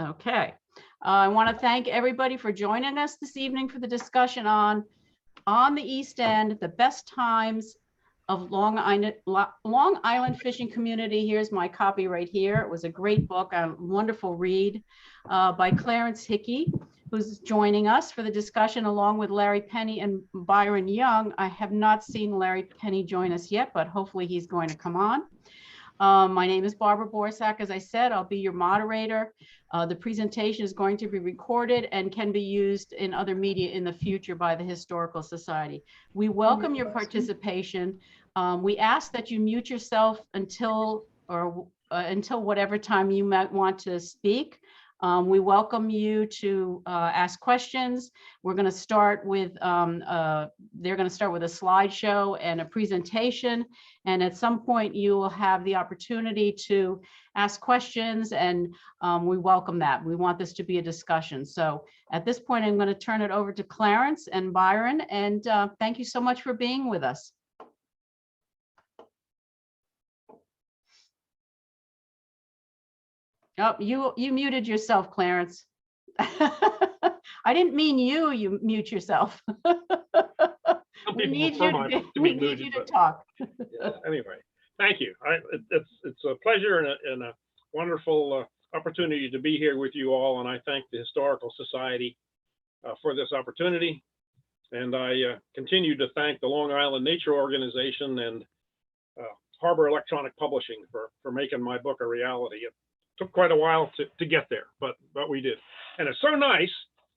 Okay. I want to thank everybody for joining us this evening for the discussion on the East End, the best times of Long Island fishing community. Here's my copy right here. It was a great book, a wonderful read by Clarence Hickey, who's joining us for the discussion along with Larry Penny and Byron Young. I have not seen Larry Penny join us yet, but hopefully he's going to come on. My name is Barbara Borsak. As I said, I'll be your moderator. The presentation is going to be recorded and can be used in other media in the future by the Historical Society. We welcome your participation. We ask that you mute yourself until whatever time you might want to speak. We welcome you to ask questions. We're going to start with, they're going to start with a slideshow and a presentation. And at some point you will have the opportunity to ask questions, and we welcome that. We want this to be a discussion. So at this point, I'm going to turn it over to Clarence and Byron, and thank you so much for being with us. Oh, you muted yourself, Clarence. I didn't mean you mute yourself. We need you to talk. Yeah, anyway, thank you. It's a pleasure and a wonderful opportunity to be here with you all, and I thank the Historical Society for this opportunity. And I continue to thank the Long Island Nature Organization and Harbor Electronic Publishing for making my book a reality. It took quite a while to get there, but we did. And it's so nice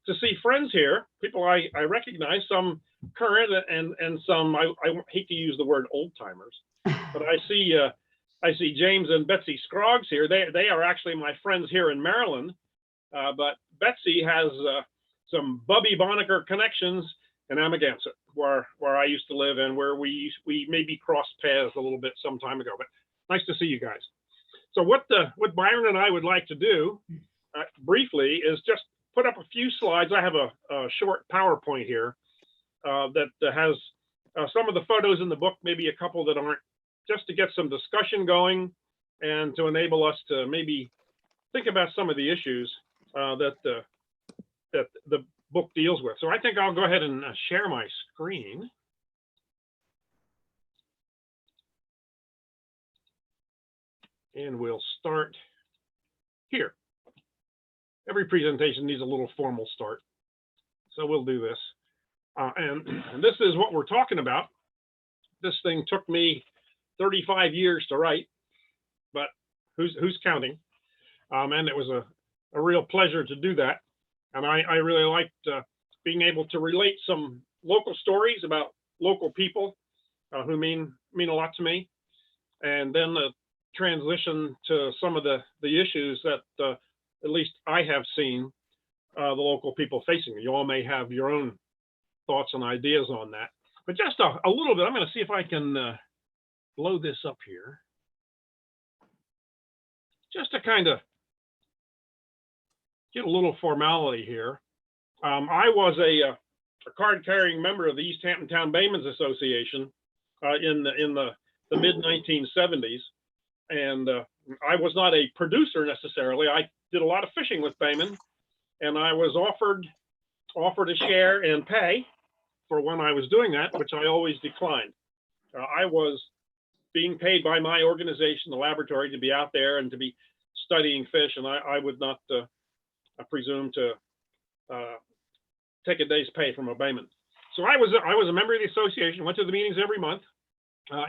to see friends here, people I recognize, some current and some, I hate to use the word old timers, but I see James and Betsy Scroggs here. They are actually my friends here in Maryland, but Betsy has some Bubby Bonaker connections in Amagansett, where I used to live and where we maybe crossed paths a little bit some time ago. But nice to see you guys. So what Byron and I would like to do briefly is just put up a few slides. I have a short PowerPoint here that has some of the photos in the book, maybe a couple that aren't, just to get some discussion going and to enable us to maybe think about some of the issues that the book deals with. So I think I'll go ahead and share my screen. And we'll start here. Every presentation needs a little formal start. So we'll do this. And this is what we're talking about. This thing took me 35 years to write, but who's counting? And it was a real pleasure to do that. And I really liked being able to relate some local stories about local people who mean a lot to me. And then the transition to some of the issues that at least I have seen the local people facing. You all may have your own thoughts and ideas on that, but just a little bit. I'm going to see if I can blow this up here, just to kind of get a little formality here. I was a card-carrying member of the East Hampton Town Baymen's Association in the mid 1970s. And I was not a producer necessarily. I did a lot of fishing with Bayman, and I was offered a share and pay for when I was doing that, which I always declined. I was being paid by my organization, the laboratory, to be out there and to be studying fish, and I would not presume to take a day's pay from a Bayman. So I was a member of the association, went to the meetings every month.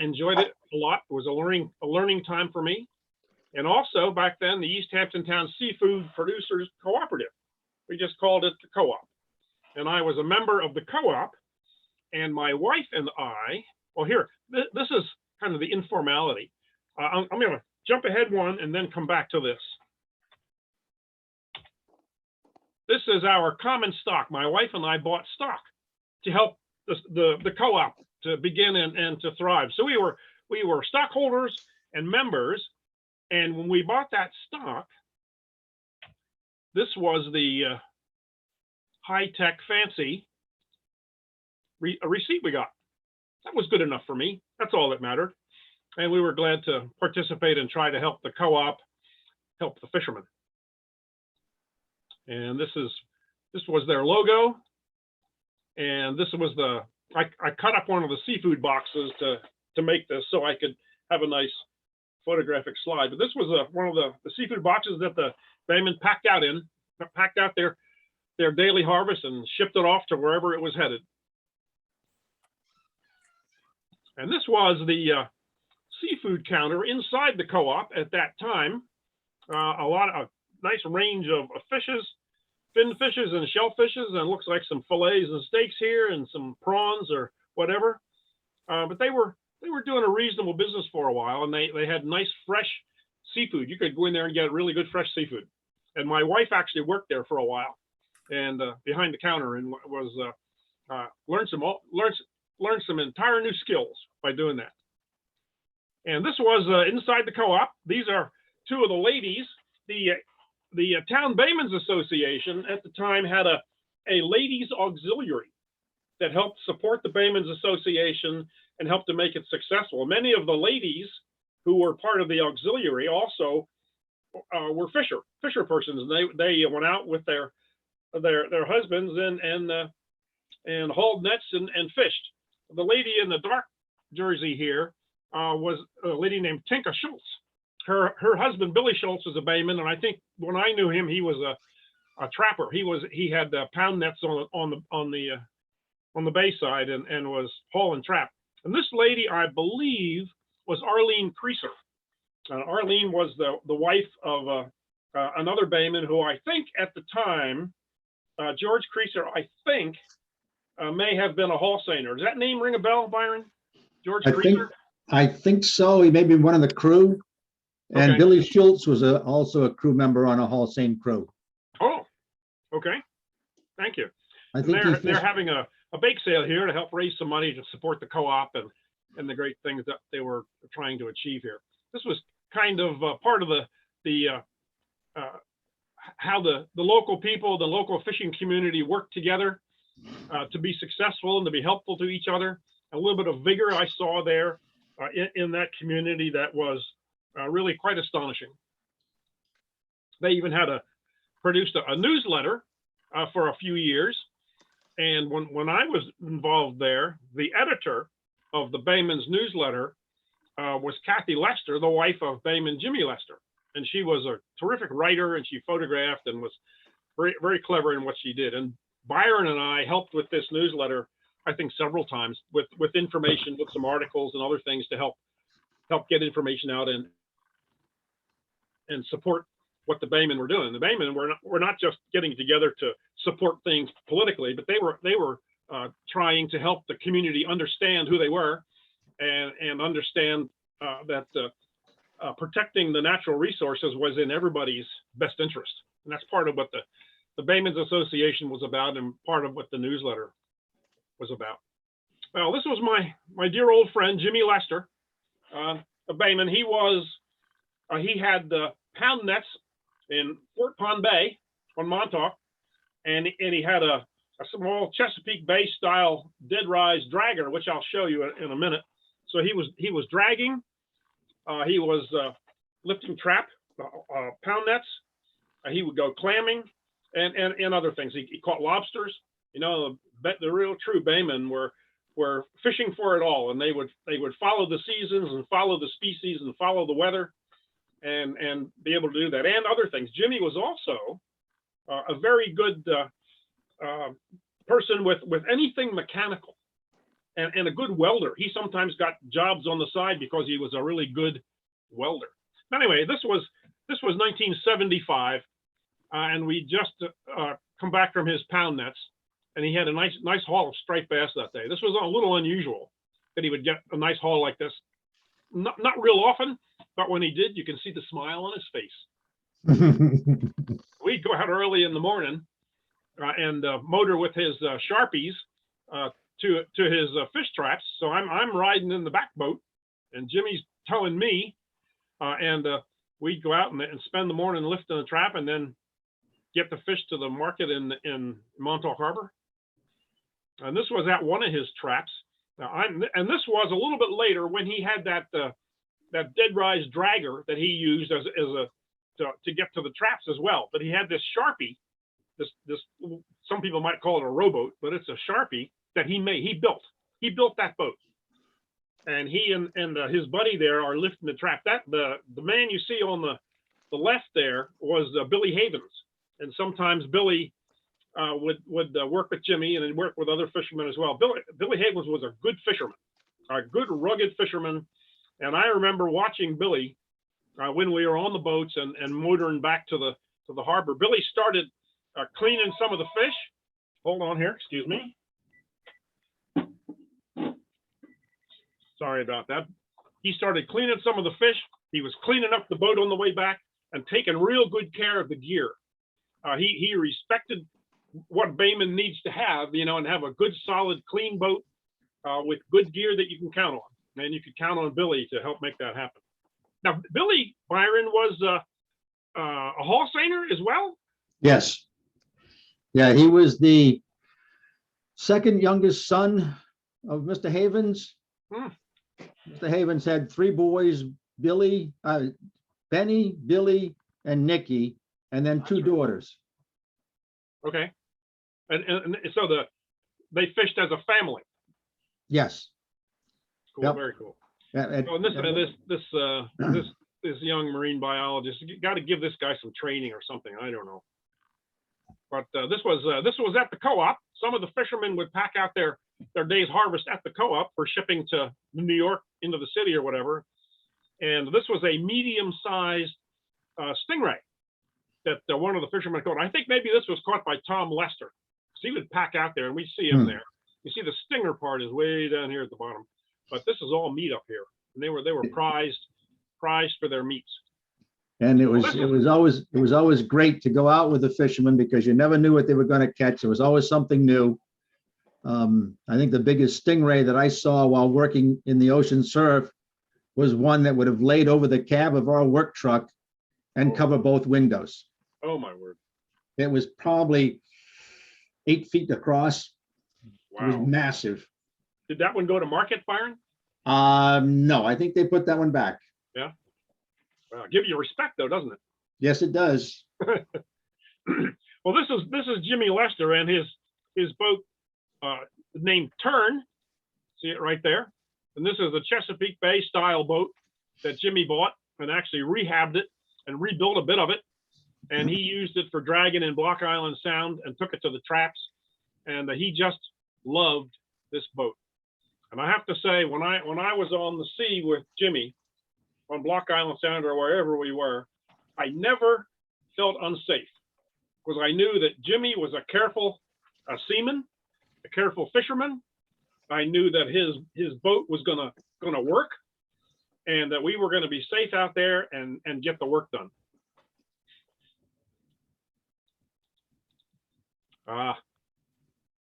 Enjoyed it a lot. It was a learning time for me. And also back then, the East Hampton Town Seafood Producers Cooperative. We just called it the co-op. And I was a member of the co-op, and my wife and I, well, here, this is kind of the informality. I'm going to jump ahead one and then come back to this. This is our common stock. My wife and I bought stock to help the co-op to begin and to thrive. So we were stockholders and members, and when we bought that stock, this was the high-tech fancy receipt we got. That was good enough for me. That's all that mattered. And we were glad to participate and try to help the co-op help the fishermen. And this was their logo. And this was I cut up one of the seafood boxes to make this so I could have a nice photographic slide. But this was one of the seafood boxes that the Baymen packed out their daily harvest and shipped it off to wherever it was headed. And this was the seafood counter inside the co-op at that time. A nice range of fishes, fin fishes and shellfishes, and looks like some fillets and steaks here and some prawns or whatever. But they were doing a reasonable business for a while, and they had nice fresh seafood. You could go in there and get really good fresh seafood. And my wife actually worked there for a while, and behind the counter, and was learned some entire new skills by doing that. And this was inside the co-op. These are two of the ladies. The Town Baymen's Association at the time had a ladies auxiliary that helped support the Baymen's Association and helped to make it successful. Many of the ladies who were part of the auxiliary also were fisher persons, and they went out with their husbands and hauled nets and fished. The lady in the dark jersey here was a lady named Tinka Schultz. Her husband Billy Schultz was a Bayman, and I think when I knew him, he was a trapper. He had pound nets on the bay side and was hauling trap. And this lady, I believe, was Arlene Creaser. Arlene was the wife of another Bayman who I think at the time, George Creaser, I think, may have been a Hallsaner. Does that name ring a bell, Byron? George Creaser? I think so. He may be one of the crew. And Okay. Billy Schultz was also a crew member on a Hallsane crew. Oh, okay. Thank you. I think They're having a bake sale here to help raise some money to support the co-op and the great things that they were trying to achieve here. This was kind of part of how the local people, the local fishing community worked together to be successful and to be helpful to each other. A little bit of vigor I saw there in that community that was really quite astonishing. They even had produced a newsletter for a few years. And when I was involved there, the editor of the Bayman's newsletter was Kathy Lester, the wife of Bayman Jimmy Lester. And she was a terrific writer, and she photographed and was very, very clever in what she did. And Byron and I helped with this newsletter, I think, several times with information, with some articles and other things to help get information out and support what the Baymen were doing. The Baymen were not just getting together to support things politically, but they were trying to help the community understand who they were and understand that protecting the natural resources was in everybody's best interest. And that's part of what the Baymen's Association was about, and part of what the newsletter was about. Well, this was my dear old friend, Jimmy Lester, a Bayman. He had the pound nets in Fort Pond Bay on Montauk, and he had a small Chesapeake Bay style dead rise dragger, which I'll show you in a minute. So he was dragging, he was lifting trap, pound nets. He would go clamming and other things. He caught lobsters. You know, the real true Baymen were fishing for it all, and they would follow the seasons and follow the species and follow the weather and be able to do that, and other things. Jimmy was also a very good person with anything mechanical and a good welder. He sometimes got jobs on the side because he was a really good welder. Anyway, this was 1975, and we just come back from his pound nets, and he had a nice haul of striped bass that day. This was a little unusual that he would get a nice haul like this. Not real often, but when he did, you can see the smile on his face. We'd go out early in the morning and motor with his Sharpies to his fish traps. So I'm riding in the back boat, and Jimmy's towing me, and we'd go out and spend the morning lifting the trap, and then get the fish to the market in Montauk Harbor. And this was at one of his traps. And this was a little bit later when he had that dead rise dragger that he used to get to the traps as well. But he had this Sharpie this some people might call it a rowboat, but it's a Sharpie that he made. He built that boat, and he and his buddy there are lifting the trap. That the man you see on the left there was Billy Havens, and sometimes Billy would work with Jimmy and then work with other fishermen as well. Billy Havens was a good fisherman, a good rugged fisherman, and I remember watching Billy when we were on the boats and motoring back to the harbor. Billy started cleaning some of the fish. Hold on here, excuse me. Sorry about that. He started cleaning some of the fish. He was cleaning up the boat on the way back and taking real good care of the gear. He respected what Bayman needs to have, and have a good, solid, clean boat with good gear that you can count on. And you could count on Billy to help make that happen. Now, Billy Byron was a hall seiner as well? Yes. Yeah, he was the second youngest son of Mr. Havens. Mr. Havens had 3 boys, Benny, Billy, and Nicky, and then 2 daughters. Okay. And so they fished as a family. Yes. Cool, Yep. Very cool. And This young marine biologist, you got to give this guy some training or something. I don't know. But this was at the co-op. Some of the fishermen would pack out their day's harvest at the co-op for shipping to New York into the city or whatever. And this was a medium-sized stingray that one of the fishermen caught. I think maybe this was caught by Tom Lester. So he would pack out there, and we see him there. You see the stinger part is way down here at the bottom, but this is all meat up here, and they were prized for their meats. And it was always great to go out with the fishermen because you never knew what they were going to catch. There was always something new. I think the biggest stingray that I saw while working in the ocean surf was one that would have laid over the cab of our work truck and cover both windows. Oh my word! It was probably 8 feet across. Wow. It was massive. Did that one go to market, Byron? No, I think they put that one back. Yeah. Give you respect though, doesn't it? Yes, it does. Well, this is Jimmy Lester and his boat named Turn. See it right there? And this is a Chesapeake Bay style boat that Jimmy bought and actually rehabbed it and rebuilt a bit of it. And he used it for dragging in Block Island Sound and took it to the traps. And he just loved this boat. And I have to say, when I was on the sea with Jimmy on Block Island Sound or wherever we were, I never felt unsafe because I knew that Jimmy was a careful seaman, a careful fisherman. I knew that his boat was gonna work, and that we were going to be safe out there and get the work done.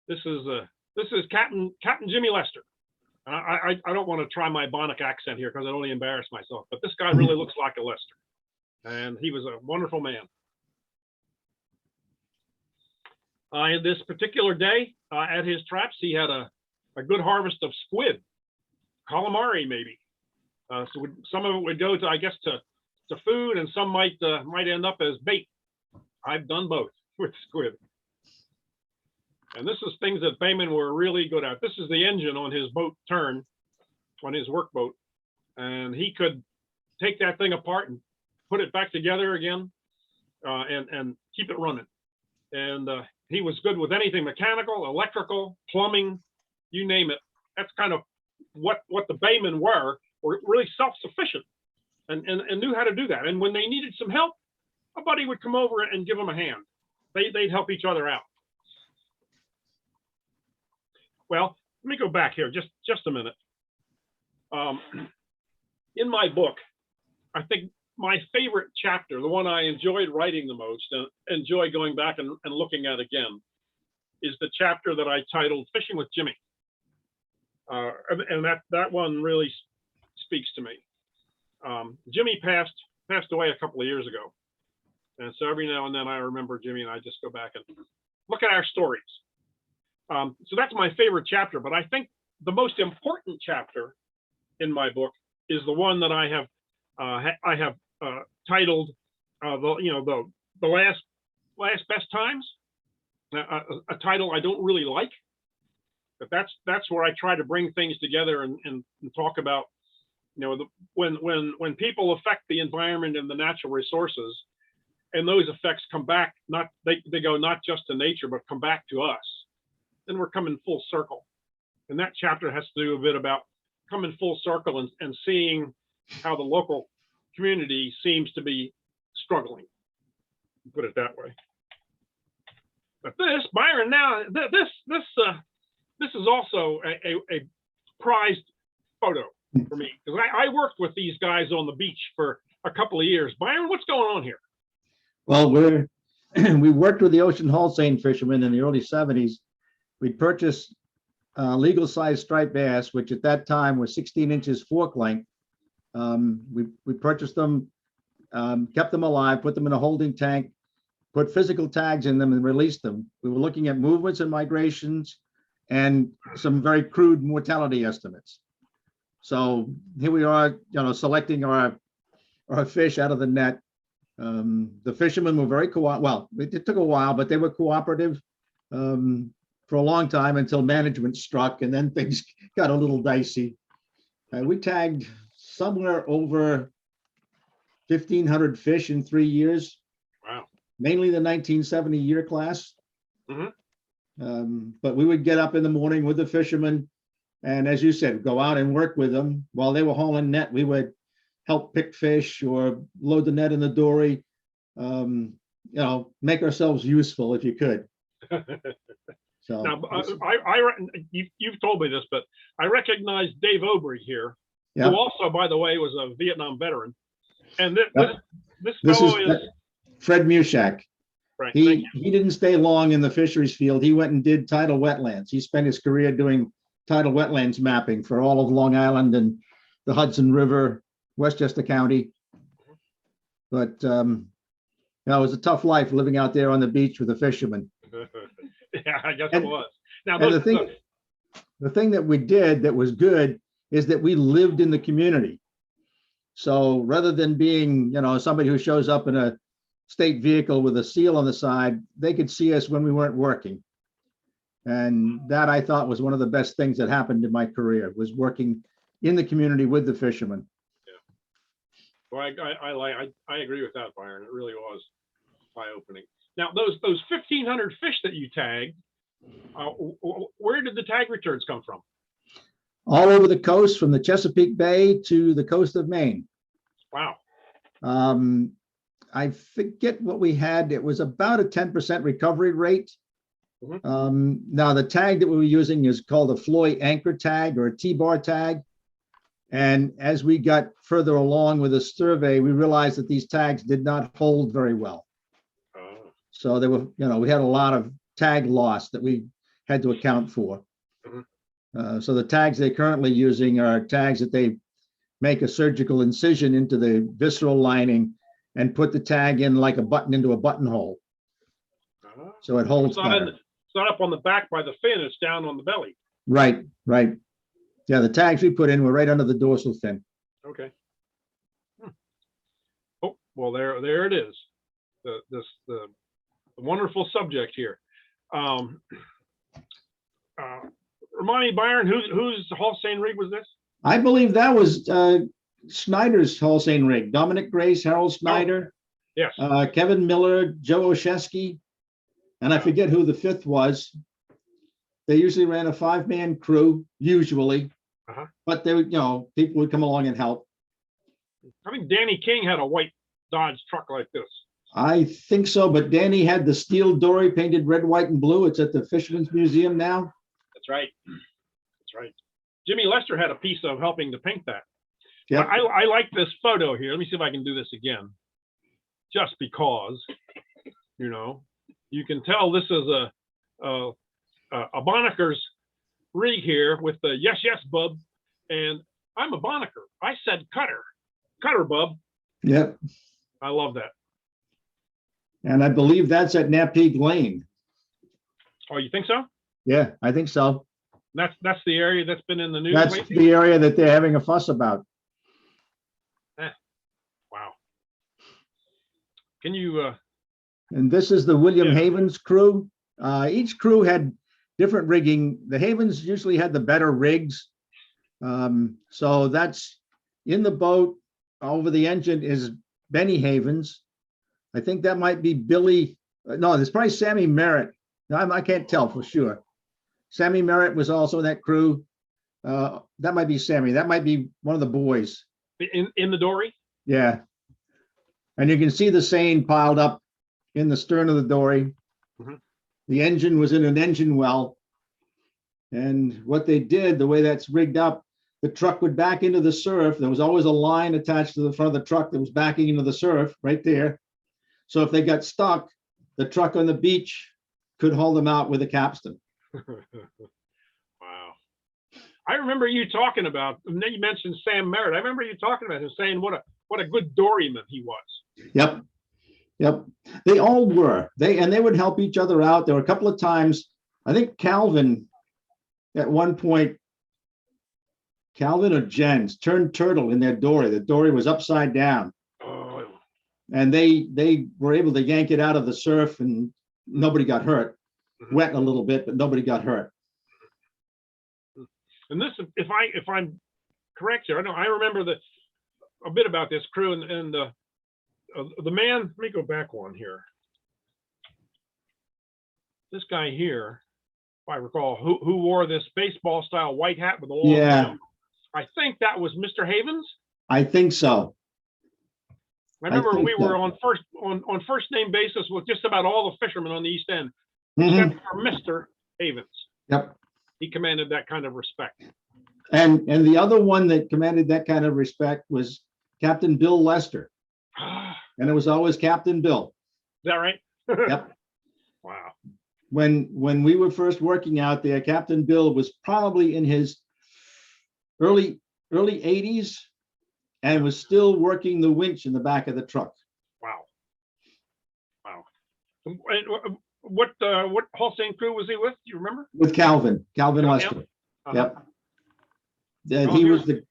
This is Captain Jimmy Lester. I don't want to try my Bonnick accent here because I'd only embarrass myself, but this guy really looks like a Lester, and he was a wonderful man. This particular day at his traps, he had a good harvest of squid, calamari maybe. So some of it would go to, I guess, to food, and some might end up as bait. I've done both with squid. And this is things that Bayman were really good at. This is the engine on his boat Turn, on his workboat. And he could take that thing apart and put it back together again and keep it running. And he was good with anything mechanical, electrical, plumbing, you name it. That's kind of what the Baymen were really self-sufficient and knew how to do that. And when they needed some help, a buddy would come over and give them a hand. They'd help each other out. Well, let me go back here just a minute. In my book, I think my favorite chapter, the one I enjoyed writing the most and enjoy going back and looking at again, is the chapter that I titled Fishing with Jimmy. And that one really speaks to me. Jimmy passed away a couple of years ago. And so every now and then I remember Jimmy and I just go back and look at our stories. So that's my favorite chapter, but I think the most important chapter in my book is the one that I have titled the last best times. a title I don't really like, but that's where I try to bring things together and talk about, when people affect the environment and the natural resources, and those effects come back, they go not just to nature, but come back to us, then we're coming full circle. And that chapter has to do a bit about coming full circle and seeing how the local community seems to be struggling, put it that way. But this, Byron, now this is also a prized photo for me, because I worked with these guys on the beach for a couple of years. Byron, what's going on here? Well, we worked with the ocean haul seine fishermen in the early 70s. We purchased legal size striped bass, which at that time was 16 inches fork length. We purchased them, kept them alive, put them in a holding tank, put physical tags in them and released them. We were looking at movements and migrations and some very crude mortality estimates. So here we are, selecting our fish out of the net. The fishermen were very well, it took a while, but they were cooperative for a long time until management struck, and then things got a little dicey. We tagged somewhere over 1,500 fish in 3 years. Wow. Mainly the 1970 year class. Mm-hmm. But we would get up in the morning with the fishermen, and as you said, go out and work with them while they were hauling net. We would help pick fish or load the net in the dory, make ourselves useful if you could. So now, you've told me this, but I recognize Dave Obrey here, yeah. who also, by the way, was a Vietnam veteran. And this This fellow is Fred Mushak. Right. He didn't stay long in the fisheries field. He went and did tidal wetlands. He spent his career doing tidal wetlands mapping for all of Long Island and the Hudson River, Westchester County. But it was a tough life living out there on the beach with the fishermen. Yeah, I guess it was. Now, And the thing that we did that was good is that we lived in the community. So rather than being, somebody who shows up in a state vehicle with a seal on the side, they could see us when we weren't working. And that, I thought, was one of the best things that happened in my career, was working in the community with the fishermen. Yeah. Well, I agree with that, Byron. It really was eye-opening. Now, those 1,500 fish that you tagged, where did the tag returns come from? All over the coast, from the Chesapeake Bay to the coast of Maine. Wow. I forget what we had. It was about a 10% recovery rate. Mm-hmm. Now, the tag that we were using is called a Floy anchor tag or a T-bar tag. And as we got further along with the survey, we realized that these tags did not hold very well. Oh. So they were, we had a lot of tag loss that we had to account for. Mm-hmm. So the tags they're currently using are tags that they make a surgical incision into the visceral lining and put the tag in like a button into a buttonhole. Oh. So it holds better. It's not up on the back by the fin, it's down on the belly. Right. Yeah, the tags we put in were right under the dorsal fin. Okay. Oh, well, there it is. The wonderful subject here. Remind me, Byron, whose haul seine rig was this? I believe that was Snyder's haul seine rig. Dominic Grace, Harold Snyder, Yes. Kevin Miller, Joe Oshesky, and I forget who the fifth was. They usually ran a 5-man crew, usually, but they would, people would come along and help. I think Danny King had a white Dodge truck like this. I think so, but Danny had the steel dory painted red, white, and blue. It's at the Fisherman's Museum now. That's right. Jimmy Lester had a piece of helping to paint that. Yeah, I like this photo here. Let me see if I can do this again. Just because, you can tell this is a Bonneker's rig here with the yes, bub. And I'm a Bonneker. I said cutter, bub. Yep. I love that. And I believe that's at Napeague Lane. Oh, you think so? Yeah, I think so. That's the area that's been in the news That's lately? the area that they're having a fuss about. Wow. Can you And this is the William Yeah. Havens crew. Each crew had different rigging. The Havens usually had the better rigs. So that's in the boat over the engine is Benny Havens. I think that might be Billy. No, there's probably Sammy Merritt. No, I can't tell for sure. Sammy Merritt was also in that crew. That might be Sammy. That might be one of the boys. In the dory? Yeah. And you can see the seine piled up in the stern of the dory. Mhm. The engine was in an engine well. And what they did, the way that's rigged up, the truck would back into the surf. There was always a line attached to the front of the truck that was backing into the surf right there. So if they got stuck, the truck on the beach could haul them out with a capstan. Wow. I remember you talking about, and then you mentioned Sam Merritt. I remember you talking about him saying what a good doryman he was. Yep. Yep. They all were. They would help each other out. There were a couple of times, I think Calvin, at one point, Calvin or Jens turned turtle in their dory. The dory was upside down. Oh. And they were able to yank it out of the surf and nobody got hurt. Wet a little bit, but nobody got hurt. And this, if I'm correct here, I remember a bit about this crew and the man. Let me go back one here. This guy here, if I recall, who wore this baseball style white hat with a long tail. I think that was Mr. Havens. I think so. I remember we were on first name basis with just about all the fishermen on the East End, except for Mr. Havens. Yep. He commanded that kind of respect. And the other one that commanded that kind of respect was Captain Bill Lester. And it was always Captain Bill. Is that right? Yep. Wow. When we were first working out there, Captain Bill was probably in his early 80s and was still working the winch in the back of the truck. Wow. Wow. What Holstein crew was he with? Do you remember? With Calvin Lester. Yep. He was the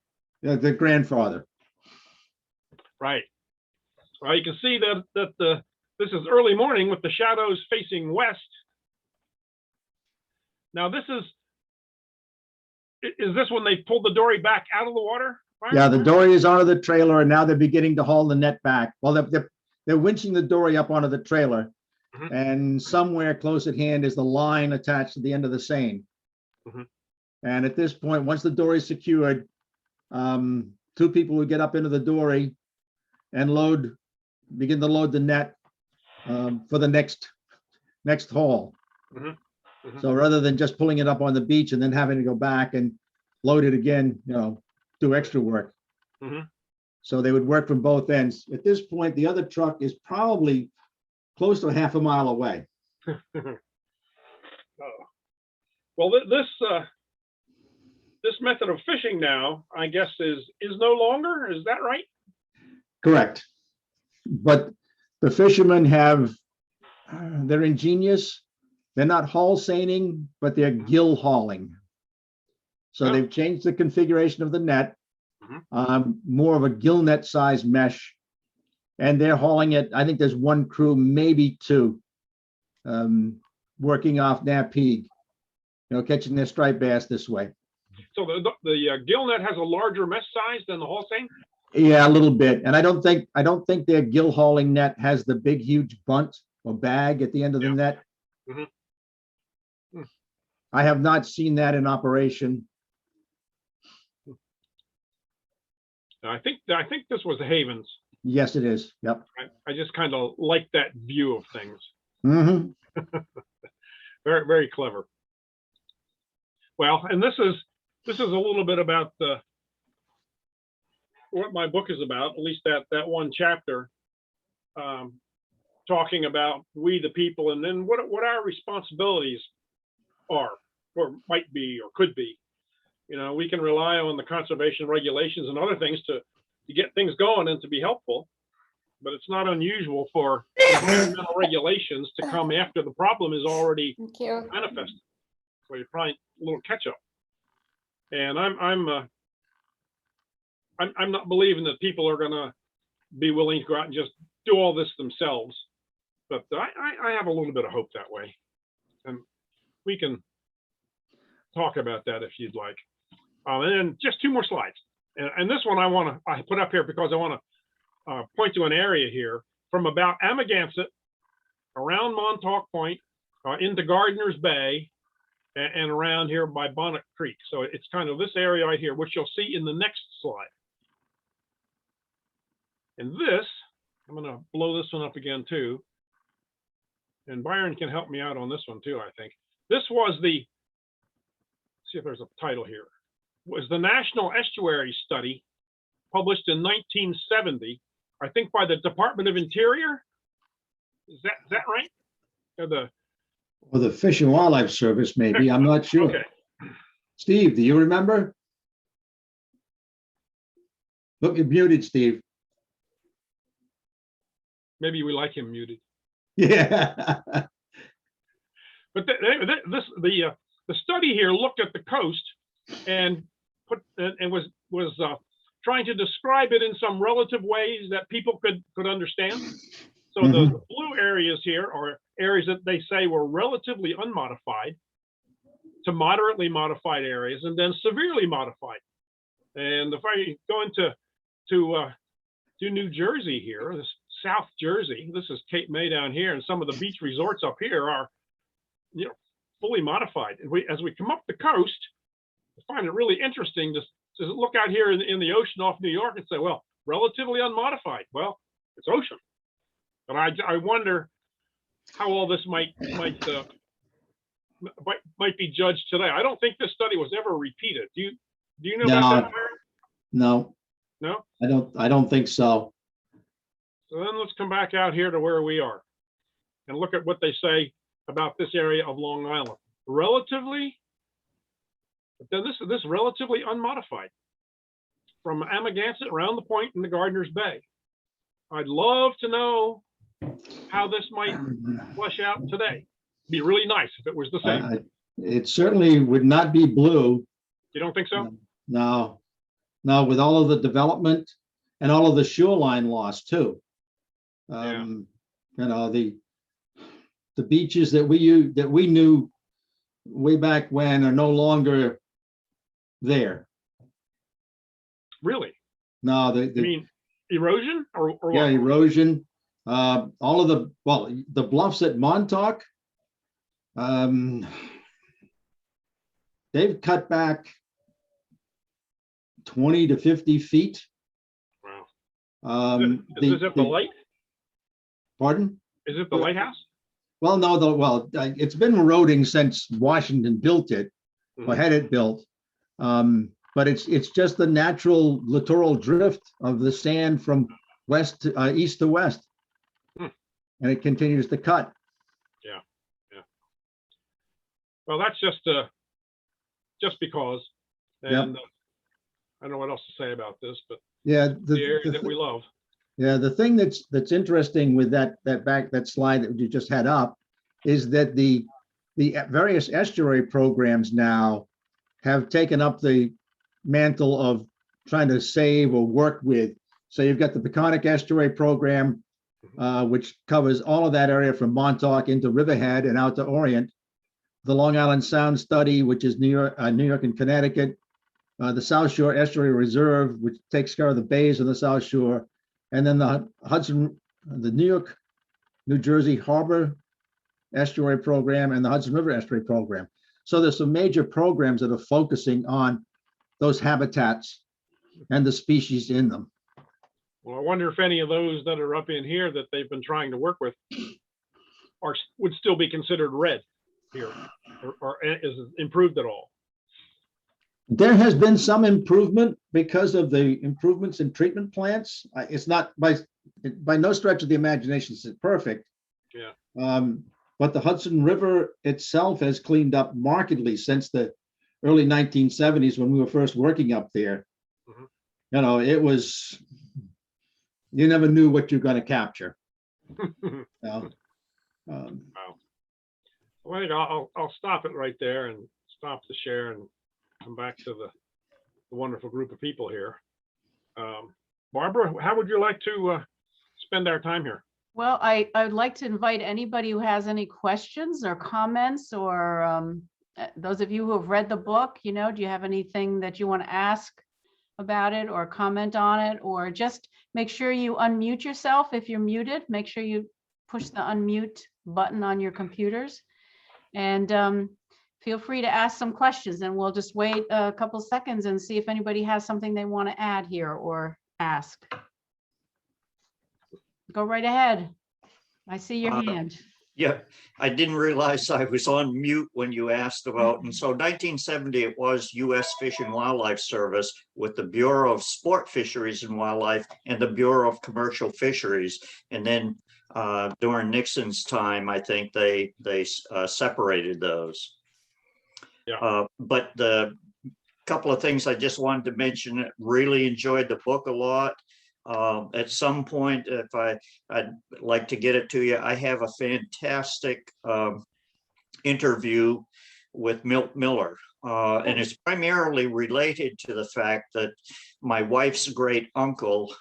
grandfather. Right. Well, you can see that this is early morning with the shadows facing west. Now this is this when they pulled the dory back out of the water? Yeah, the dory is onto the trailer and now they're beginning to haul the net back. Well, they're winching the dory up onto the trailer. And somewhere close at hand is the line attached to the end of the seine. And at this point, once the dory is secured, two people would get up into the dory and begin to load the net for the next haul. So rather than just pulling it up on the beach and then having to go back and load it again, do extra work. So they would work from both ends. At this point, the other truck is probably close to half a mile away. Well, this method of fishing now, I guess, is no longer. Is that right? Correct. But the fishermen they're ingenious. They're not haul seining, but they're gill hauling. So they've changed the configuration of the net, more of a gill net size mesh. And they're hauling it. I think there's one crew, maybe two, working off Napeague, catching their striped bass this way. So the gill net has a larger mesh size than the Holstein? Yeah, a little bit. And I don't think their gill hauling net has the big, huge bunt or bag at the end of the net. I have not seen that in operation. I think this was the Havens. Yes, it is. Yep. I just kind of like that view of things. Very, very clever. Well, and this is a little bit about what my book is about, at least that one chapter, talking about we the people, and then what our responsibilities are, or might be, or could be. We can rely on the conservation regulations and other things to get things going and to be helpful, but it's not unusual for environmental regulations to come after the problem is already manifested. So you're probably a little catch up. And I'm not believing that people are going to be willing to go out and just do all this themselves, but I have a little bit of hope that way. And we can talk about that if you'd like. And then just 2 more slides. And this one I put up here because I want to point to an area here from about Amagansett, around Montauk Point, into Gardiner's Bay, and around here by Bonnet Creek. So it's kind of this area right here, which you'll see in the next slide. And this, I'm going to blow this one up again too. And Byron can help me out on this one too, I think. This was the, see if there's a title here, was the National Estuary Study, published in 1970, I think by the Department of Interior. Is that right? Or the Fish and Wildlife Service, maybe. I'm not sure. Okay. Steve, do you remember? Look, you're muted, Steve. Maybe we like him muted. Yeah. But the study here looked at the coast and was trying to describe it in some relative ways that people could understand. So the blue areas here are areas that they say were relatively unmodified to moderately modified areas, and then severely modified. And if I go into New Jersey here, this South Jersey, this is Cape May down here, and some of the beach resorts up here are, fully modified. And as we come up the coast, I find it really interesting to look out here in the ocean off New York and say, well, relatively unmodified. Well, it's ocean. But I wonder how all this might be judged today. I don't think this study was ever repeated. Do you know about that, Byron? No. No? I don't think so. So then let's come back out here to where we are and look at what they say about this area of Long Island. Relatively, but then this relatively unmodified from Amagansett around the point in the Gardiner's Bay. I'd love to know how this might flesh out today. It'd be really nice if it was the same. It certainly would not be blue. You don't think so? No, with all of the development and all of the shoreline loss too. The beaches that we knew way back when are no longer there. Really? No, I mean erosion or yeah, what? erosion. All of the bluffs at Montauk, they've cut back 20 to 50 feet. Wow. Is it the light? Pardon? Is it the lighthouse? Well, no, it's been eroding since Washington built it, or had it built. But it's just the natural littoral drift of the sand from east to west. And it continues to cut. Yeah. Well, that's just because, and I don't know what else to say about this, but yeah, the area that we love. Yeah, the thing that's interesting with that slide that you just had up is that the various estuary programs now have taken up the mantle of trying to save or work with. So you've got the Peconic Estuary Program, which covers all of that area from Montauk into Riverhead and out to Orient. The Long Island Sound Study, which is New York and Connecticut. The South Shore Estuary Reserve, which takes care of the bays on the South Shore. And then the New Jersey Harbor Estuary Program and the Hudson River Estuary Program. So there's some major programs that are focusing on those habitats and the species in them. Well, I wonder if any of those that are up in here that they've been trying to work with would still be considered red here, or is improved at all. There has been some improvement because of the improvements in treatment plants. It's not by no stretch of the imagination is it perfect. Yeah. But the Hudson River itself has cleaned up markedly since the early 1970s when we were first working up there. It was, you never knew what you're going to capture. Wow. Well, I think I'll stop it right there and stop the share and come back to the wonderful group of people here. Barbara, how would you like to spend our time here? Well, I'd like to invite anybody who has any questions or comments, or those of you who have read the book, do you have anything that you want to ask about it or comment on it? Or just make sure you unmute yourself. If you're muted, make sure you push the unmute button on your computers. And feel free to ask some questions, and we'll just wait a couple seconds and see if anybody has something they want to add here or ask. Go right ahead. I see your hand. Yeah, I didn't realize I was on mute when you asked about, and so 1970, it was U.S. Fish and Wildlife Service with the Bureau of Sport Fisheries and Wildlife and the Bureau of Commercial Fisheries. And then during Nixon's time, I think they separated those. Yeah. But the couple of things I just wanted to mention, really enjoyed the book a lot. At some point, if I'd like to get it to you, I have a fantastic interview with Milt Miller. And it's primarily related to the fact that my wife's great uncle,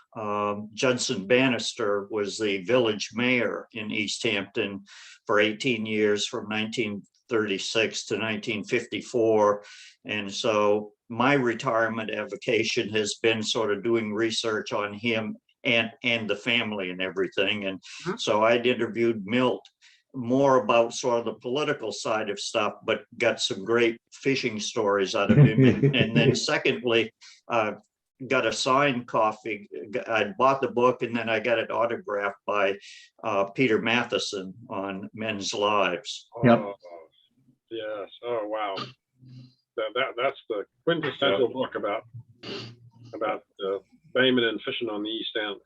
Judson Bannister, was the village mayor in East Hampton for 18 years, from 1936 to 1954. And so my retirement avocation has been sort of doing research on him and the family and everything. And so I'd interviewed Milt more about sort of the political side of stuff, but got some great fishing stories out of him. And then secondly, got a signed copy. I bought the book and then I got it autographed by Peter Matheson on Men's Lives. Yep. Oh, yes. Oh, wow. That's the quintessential book about Bayman and fishing on the East End.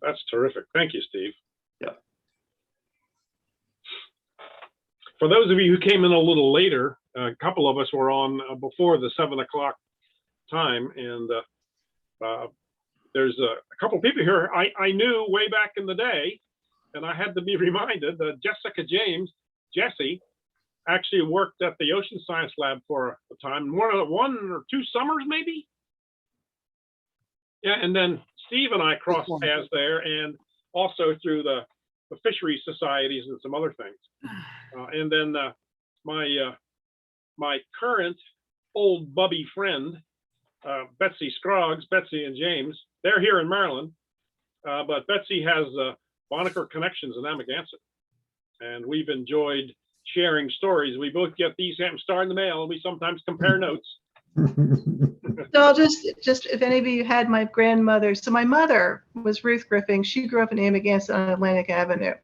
That's terrific. Thank you, Steve. Yeah. For those of you who came in a little later, a couple of us were on before the 7 o'clock time, and there's a couple people here I knew way back in the day, and I had to be reminded that Jessica James, Jessie, actually worked at the Ocean Science Lab for a time, one or two summers maybe. Yeah, and then Steve and I crossed paths there, and also through the fisheries societies and some other things. And then my current old bubby friend, Betsy Scroggs, Betsy and James, they're here in Maryland, but Betsy has Bonacker connections in Amagansett, and we've enjoyed sharing stories. We both get these Hampton Star in the mail, and we sometimes compare notes. So I'll just if any of you had my grandmother, so my mother was Ruth Griffing. She grew up in Amagansett on Atlantic Avenue.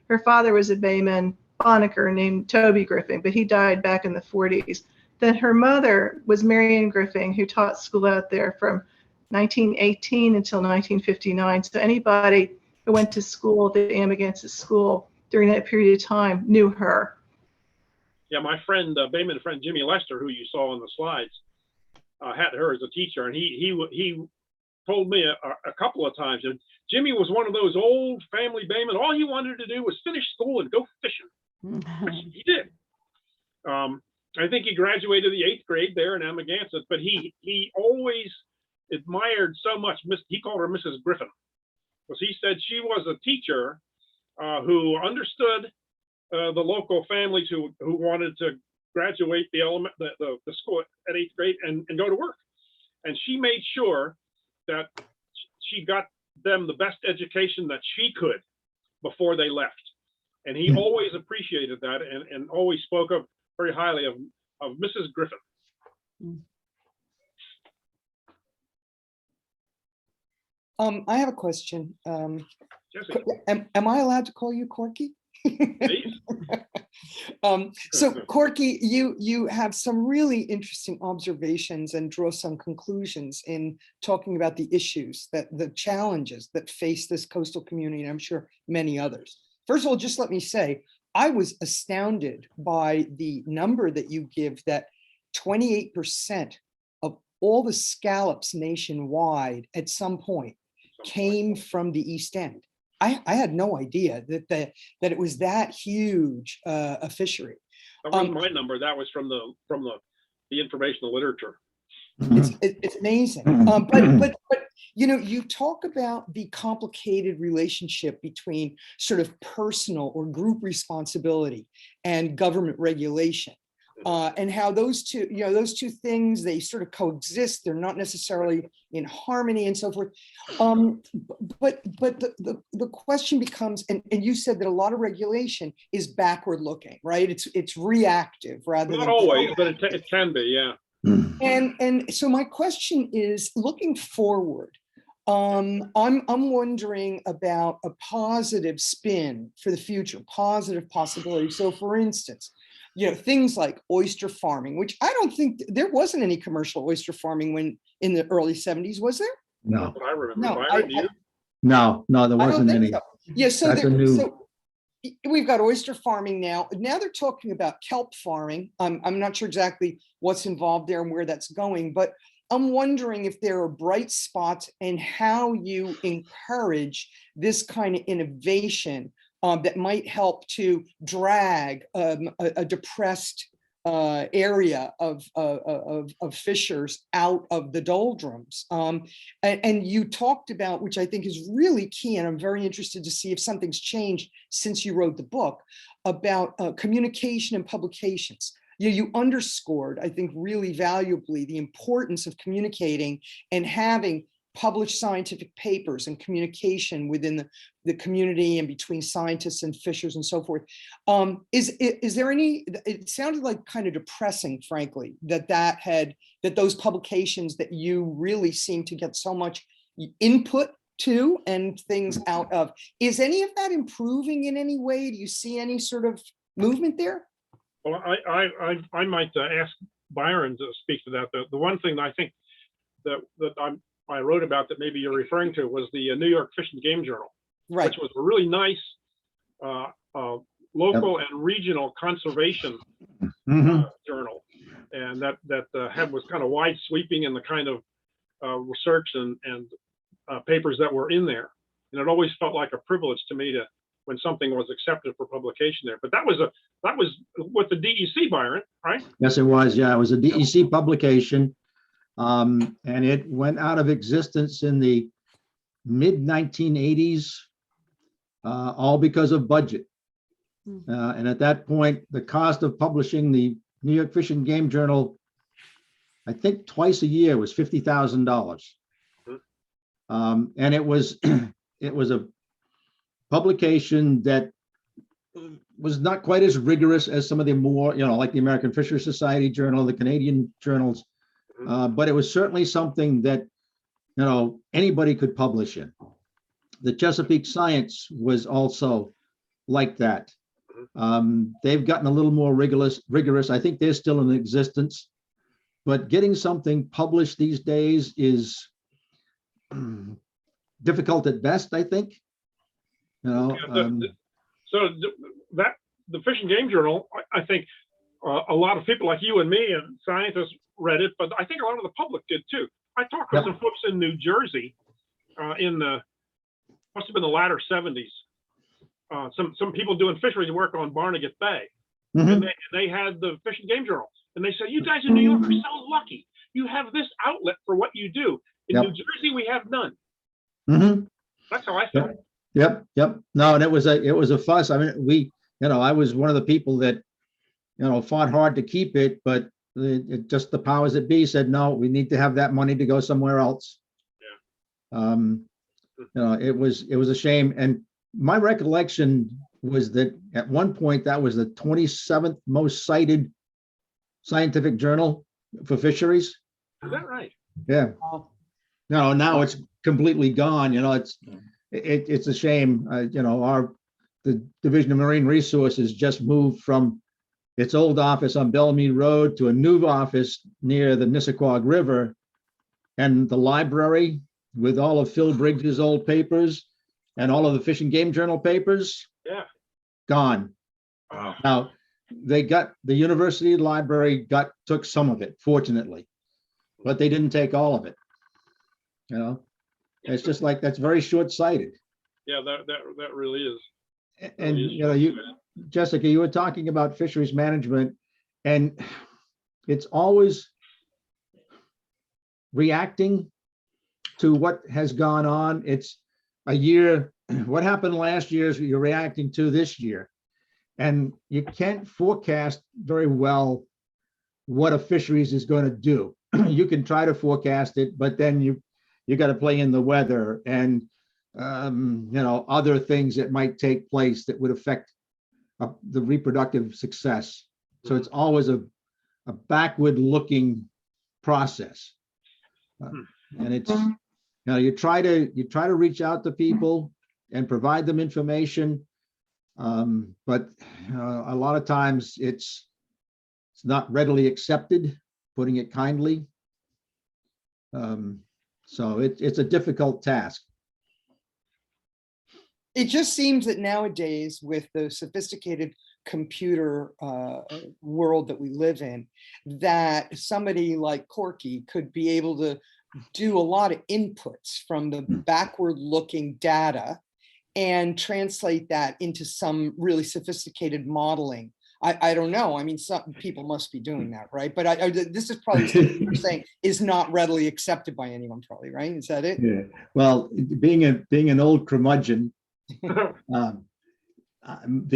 Her father was a Bayman Bonacker named Toby Griffing, but he died back in the 40s. Then her mother was Marion Griffing, who taught school out there from 1918 until 1959. So anybody who went to school at the Amagansett school during that period of time knew her. Yeah, my friend, Bayman friend Jimmy Lester, who you saw on the slides, had her as a teacher, and he told me a couple of times that Jimmy was one of those old family Bayman. All he wanted to do was finish school and go fishing, which he did. I think he graduated the 8th grade there in Amagansett, but he always admired so much. He called her Mrs. Griffin, because he said she was a teacher who understood the local families who wanted to graduate the school at 8th grade and go to work. And she made sure that she got them the best education that she could before they left. And he always appreciated that and always spoke up very highly of Mrs. Griffin. I have a question. Jessica, Am I allowed to call you Corky? please. So Corky, you have some really interesting observations and draw some conclusions in talking about the issues, the challenges that face this coastal community, and I'm sure many others. First of all, just let me say, I was astounded by the number that you give, that 28% of all the scallops nationwide at some point came from the East End. I had no idea that it was that huge a fishery. That wasn't my number. That was from the informational literature. It's amazing. But you know, you talk about the complicated relationship between sort of personal or group responsibility and government regulation. And how those two, you know, those two things, they sort of coexist. They're not necessarily in harmony and so forth. But the question becomes, and you said that a lot of regulation is backward looking, right? It's reactive rather Not than always, proactive. but it can be, yeah. And so my question is, looking forward, I'm wondering about a positive spin for the future, positive possibility. So for instance, you know, things like oyster farming, which I don't think there wasn't any commercial oyster farming when in the early 70s, was there? No, That's what I remember. No, Byron, do you? no, there I don't wasn't think any. so. Yeah, so That's a new. so we've got oyster farming now. Now they're talking about kelp farming. I'm not sure exactly what's involved there and where that's going, but I'm wondering if there are bright spots and how you encourage this kind of innovation that might help to drag a depressed area of fishers out of the doldrums. And you talked about, which I think is really key, and I'm very interested to see if something's changed since you wrote the book, about communication and publications. You underscored, I think, really valuably the importance of communicating and having published scientific papers and communication within the community and between scientists and fishers and so forth. Is there any, it sounded like kind of depressing, frankly, that those publications that you really seem to get so much input to and things out of, is any of that improving in any way? Do you see any sort of movement there? Well, I might ask Byron to speak to that. The one thing that I think that I wrote about that maybe you're referring to was the New York Fish and Game Journal, Right. which was a really nice local and regional conservation journal, and that was kind of wide sweeping in the kind of research and papers that were in there, and it always felt like a privilege to me to when something was accepted for publication there. But that was with the DEC, Byron, right? Yes, it was. Yeah, it was a DEC publication. And it went out of existence in the mid 1980s, all because of budget. And at that point, the cost of publishing the New York Fish and Game Journal, I think twice a year, was $50,000. And it was a publication that was not quite as rigorous as some of the more, like the American Fisheries Society Journal, the Canadian journals. But it was certainly something that, anybody could publish in. The Chesapeake Science was also like that. They've gotten a little more rigorous. I think they're still in existence, but getting something published these days is difficult at best, I think. So that the Fish and Game Journal, I think a lot of people like you and me and scientists read it, but I think a lot of the public did too. I talked to some folks in New Jersey in the must have been the latter 70s. Some people doing fisheries work on Barnegat Bay, and they had the Fish and Game Journal, and they said, "You guys in New York are so lucky. You have this outlet for what you do. In New Jersey, we have none." That's how I felt. Yep. No, and it was a fuss. I mean, I was one of the people that, fought hard to keep it, but just the powers that be said, no, we need to have that money to go somewhere else. It was a shame. And my recollection was that at one point that was the 27th most cited scientific journal for fisheries. Is that right? Yeah. No, now it's completely gone. It's a shame. The Division of Marine Resources just moved from its old office on Belmead Road to a new office near the Nissaquag River, and the library with all of Phil Briggs's old papers and all of the Fish and Game Journal papers. Yeah. Gone. Wow. Now the university library took some of it, fortunately, but they didn't take all of it. It's just like, that's very short-sighted. Yeah, that really is. And Jessica, you were talking about fisheries management, and it's always reacting to what has gone on. It's a year, what happened last year is you're reacting to this year. And you can't forecast very well what a fisheries is going to do. You can try to forecast it, but then you got to play in the weather and other things that might take place that would affect the reproductive success. So it's always a backward looking process. And it's, you try to reach out to people and provide them information. But a lot of times it's not readily accepted, putting it kindly. So it's a difficult task. It just seems that nowadays, with the sophisticated computer world that we live in, that somebody like Corky could be able to do a lot of inputs from the backward looking data and translate that into some really sophisticated modeling. I don't know. I mean, some people must be doing that, right? But this is probably something you're saying is not readily accepted by anyone, probably, right? Is that it? Yeah. Well, being an old curmudgeon, the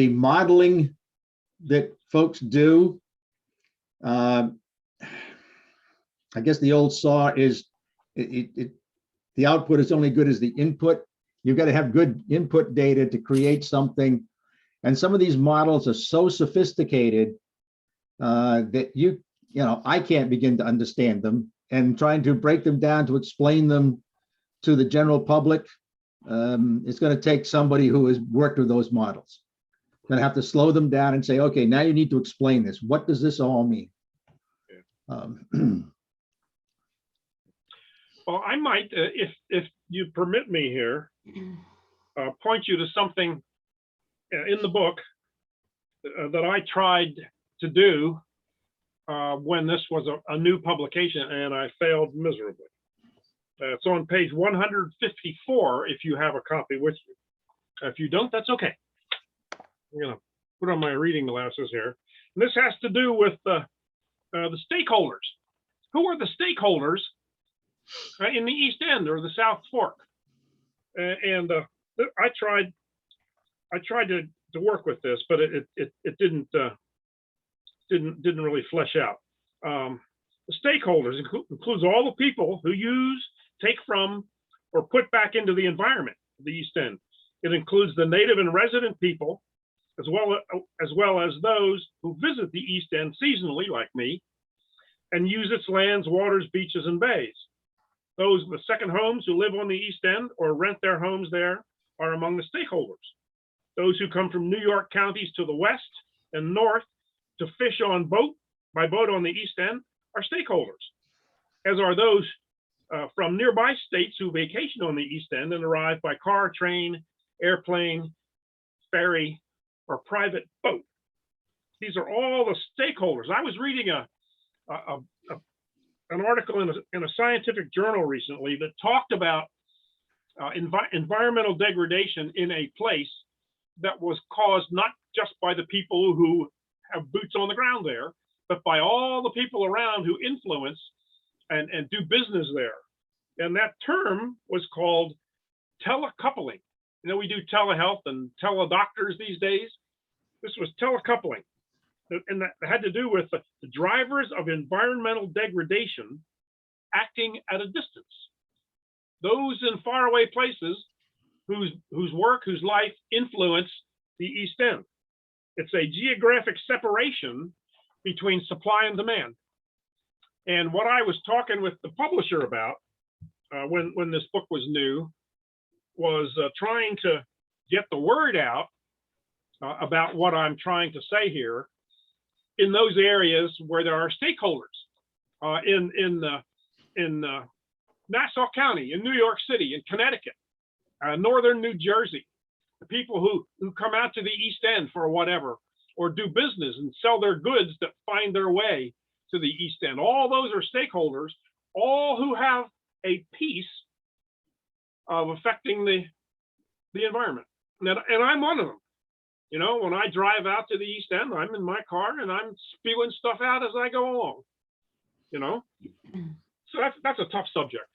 modeling that folks do, I guess the old saw is the output is only good as the input. You've got to have good input data to create something. And some of these models are so sophisticated that I can't begin to understand them, and trying to break them down to explain them to the general public, it's going to take somebody who has worked with those models. Going to have to slow them down and say, okay, now you need to explain this. What does this all mean? Well, I might, if you permit me here, point you to something in the book that I tried to do when this was a new publication, and I failed miserably. It's on page 154 if you have a copy with you. If you don't, that's okay. I'm going to put on my reading glasses here. And this has to do with the stakeholders. Who are the stakeholders in the East End or the South Fork? And I tried to work with this, but it didn't really flesh out. The stakeholders includes all the people who use, take from, or put back into the environment of the East End. It includes the native and resident people, as well as those who visit the East End seasonally, like me, and use its lands, waters, beaches, and bays. Those with second homes who live on the East End or rent their homes there are among the stakeholders. Those who come from New York counties to the west and north to fish by boat on the East End are stakeholders, as are those from nearby states who vacation on the East End and arrive by car, train, airplane, ferry, or private boat. These are all the stakeholders. I was reading an article in a scientific journal recently that talked about environmental degradation in a place that was caused not just by the people who have boots on the ground there, but by all the people around who influence and do business there. And that term was called telecoupling. You know, we do telehealth and teledoctors these days. This was telecoupling. And that had to do with the drivers of environmental degradation acting at a distance. Those in faraway places whose work, whose life influence the East End. It's a geographic separation between supply and demand. And what I was talking with the publisher about when this book was new was trying to get the word out about what I'm trying to say here in those areas where there are stakeholders in Nassau County, in New York City, in Connecticut, northern New Jersey, the people who come out to the East End for whatever, or do business and sell their goods that find their way to the East End. All those are stakeholders, all who have a piece of affecting the environment. And I'm one of them. You know, when I drive out to the East End, I'm in my car and I'm spewing stuff out as I go along, you know? So that's a tough subject.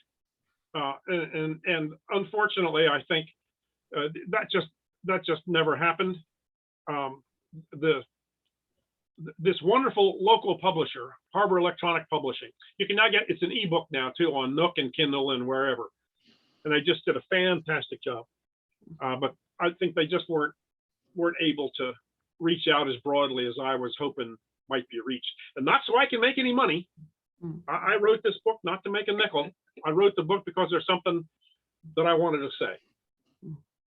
And unfortunately, I think that just never happened. This wonderful local publisher, Harbor Electronic Publishing, you can now get, it's an ebook now too on Nook and Kindle and wherever. And they just did a fantastic job. But I think they just weren't able to reach out as broadly as I was hoping might be reached. And not so I can make any money. I wrote this book not to make a nickel. I wrote the book because there's something that I wanted to say.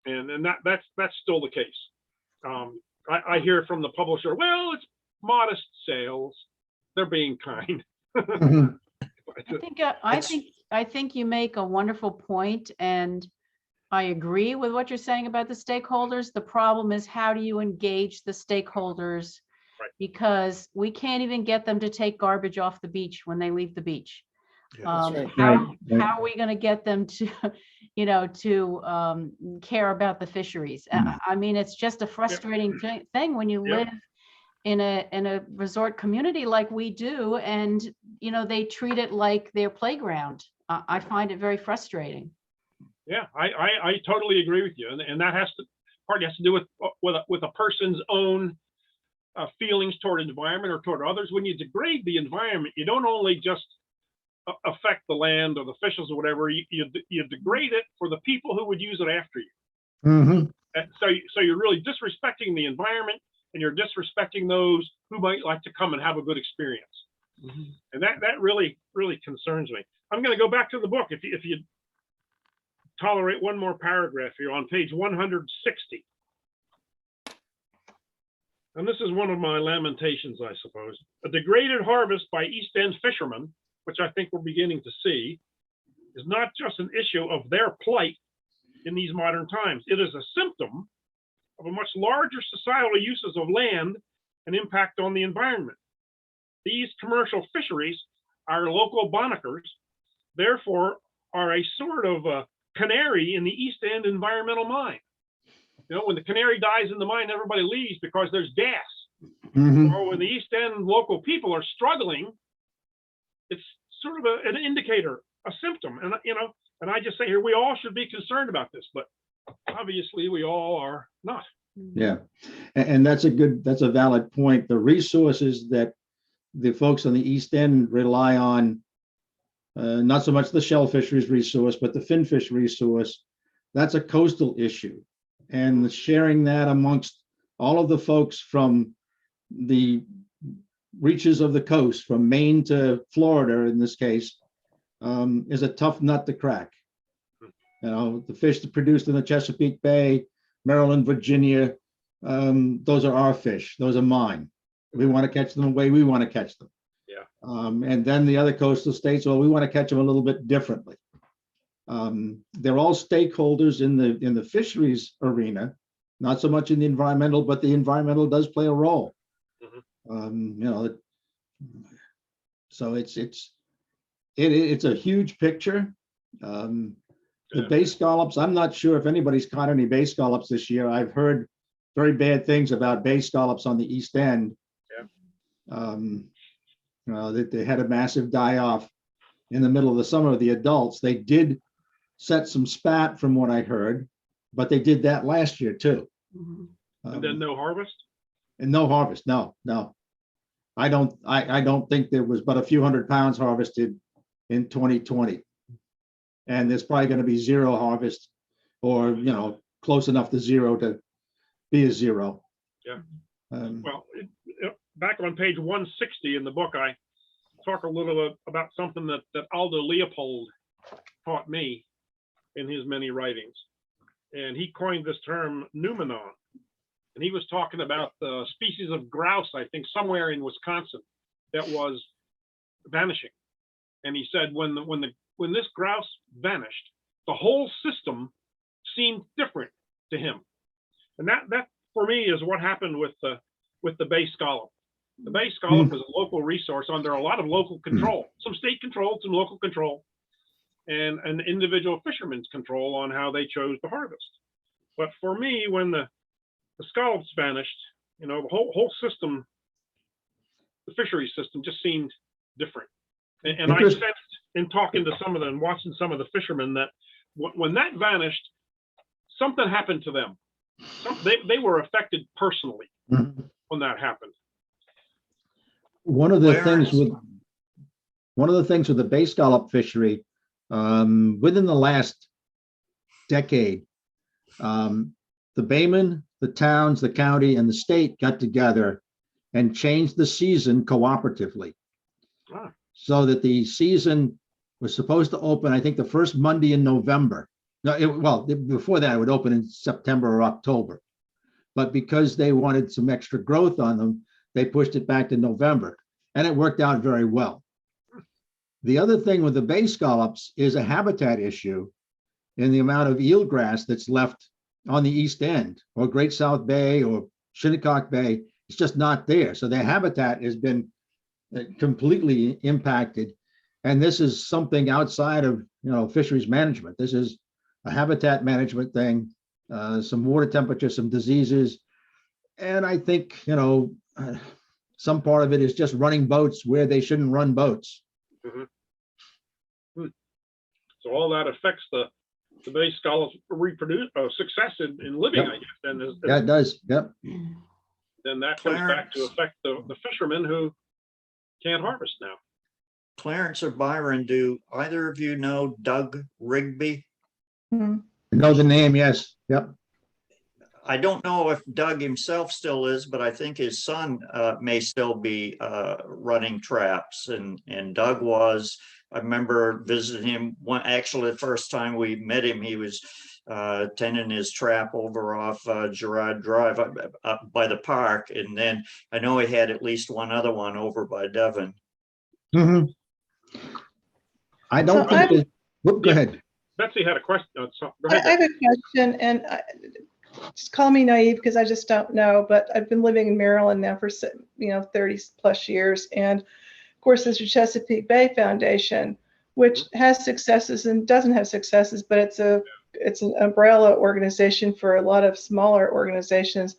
And that's still the case. I hear from the publisher, well, it's modest sales. They're being kind. I think you make a wonderful point, and I agree with what you're saying about the stakeholders. The problem is, how do you engage the stakeholders? Right. Because we can't even get them to take garbage off the beach when they leave the beach. that's right. How Right. are we going to get them to, care about the fisheries? I mean, it's just a frustrating thing when you live in a resort community like we do, and they treat it like their playground. I find it very frustrating. Yeah, I totally agree with you, and that has to do with a person's own feelings toward an environment or toward others. When you degrade the environment, you don't only just affect the land or the fishes or whatever. You degrade it for the people who would use it after you. Mm-hmm. So you're really disrespecting the environment, and you're disrespecting those who might like to come and have a good experience. And that really concerns me. I'm going to go back to the book. If you tolerate one more paragraph here on page 160. And this is one of my lamentations, I suppose. A degraded harvest by East End fishermen, which I think we're beginning to see, is not just an issue of their plight in these modern times. It is a symptom of a much larger societal uses of land and impact on the environment. These commercial fisheries, our local barnacles, therefore are a sort of a canary in the East End environmental mine. When the canary dies in the mine, everybody leaves because there's gas. Mm-hmm. Or when the East End local people are struggling, it's sort of an indicator, a symptom. And I just say here, we all should be concerned about this, but obviously we all are not. Yeah, and that's a valid point. The resources that the folks on the East End rely on, not so much the shell fisheries resource, but the finfish resource, that's a coastal issue. And sharing that amongst all of the folks from the reaches of the coast, from Maine to Florida in this case, is a tough nut to crack. The fish that are produced in the Chesapeake Bay, Maryland, Virginia, those are our fish. Those are mine. We want to catch them the way we want to catch them. Yeah. And then the other coastal states, well, we want to catch them a little bit differently. They're all stakeholders in the fisheries arena, not so much in the environmental, but the environmental does play a role. So it's a huge picture. The bay scallops, I'm not sure if anybody's caught any bay scallops this year. I've heard very bad things about bay scallops on the East End. That they had a massive die-off in the middle of the summer. The adults, they did set some spat from what I heard, but they did that last year too. And then no harvest? And no harvest, no. I don't think there was but a few hundred pounds harvested in 2020. And there's probably going to be zero harvest, or close enough to zero to be a zero. Yeah. Back on page 160 in the book, I talk a little bit about something that Aldo Leopold taught me in his many writings. And he coined this term noumenon. And he was talking about the species of grouse, I think somewhere in Wisconsin, that was vanishing. And he said when this grouse vanished, the whole system seemed different to him. And that for me is what happened with the bay scallop. The bay scallop was a local resource under a lot of local control, some state control, some local control, and an individual fisherman's control on how they chose to harvest. But for me, when the scallops vanished, the whole system, the fishery system, just seemed different. And I sensed in talking to some of them, watching some of the fishermen, that when that vanished, something happened to them. They were affected personally Mhm. when that happened. One of the things Clarence. with the bay scallop fishery, within the last decade, the baymen, the towns, the county, and the state got together and changed the season cooperatively. Ah. So that the season was supposed to open, I think, the first Monday in November. No, before that, it would open in September or October. But because they wanted some extra growth on them, they pushed it back to November, and it worked out very well. The other thing with the bay scallops is a habitat issue in the amount of eelgrass that's left on the east end, or Great South Bay or Shinnecock Bay. It's just not there. So their habitat has been completely impacted. And this is something outside of, fisheries management. This is a habitat management thing, some water temperature, some diseases. And I think, some part of it is just running boats where they shouldn't run boats. So all that affects the bay scallop's success in living, Yep. I guess. And Yeah, it does. Yep. then that comes back to Clarence. affect the fishermen who can't harvest now. Clarence or Byron, do either of you know Doug Rigby? Mhm. I know the name, yes. Yep. I don't know if Doug himself still is, but I think his son may still be running traps. And Doug was, I remember visiting him actually the first time we met him, he was tending his trap over off Girard Drive up by the park. And then I know he had at least one other one over by Devon. Mhm. I don't So think that, whoop, go Yeah. ahead. Betsy had a question. Go I ahead. have a question, and just call me naive because I just don't know, but I've been living in Maryland now for 30 plus years, and of course there's the Chesapeake Bay Foundation, which has successes and doesn't have successes, but it's an umbrella organization for a lot of smaller organizations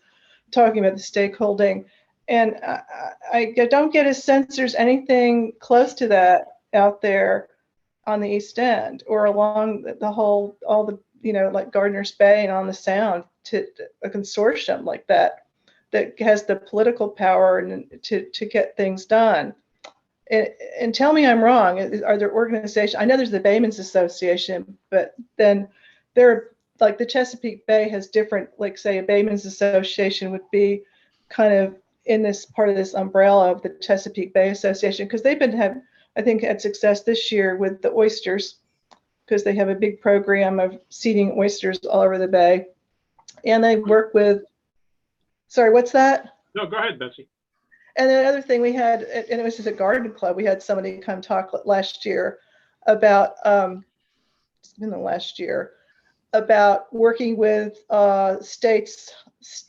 talking about the stakeholding. And I don't get a sense there's anything close to that out there on the East End or along all the, like Gardner's Bay and on the Sound, to a consortium like that has the political power to get things done. And tell me I'm wrong. Are there organizations? I know there's the Baymen's Association, but then like the Chesapeake Bay has different, like say a Baymen's Association would be kind of in this part of this umbrella of the Chesapeake Bay Association, because they've had success this year with the oysters, because they have a big program of seeding oysters all over the bay. And they work with, sorry, what's that? No, go ahead, Betsy. And the other thing we had, and it was just a garden club, we had somebody come talk last year about, it's been the last year, about working with the states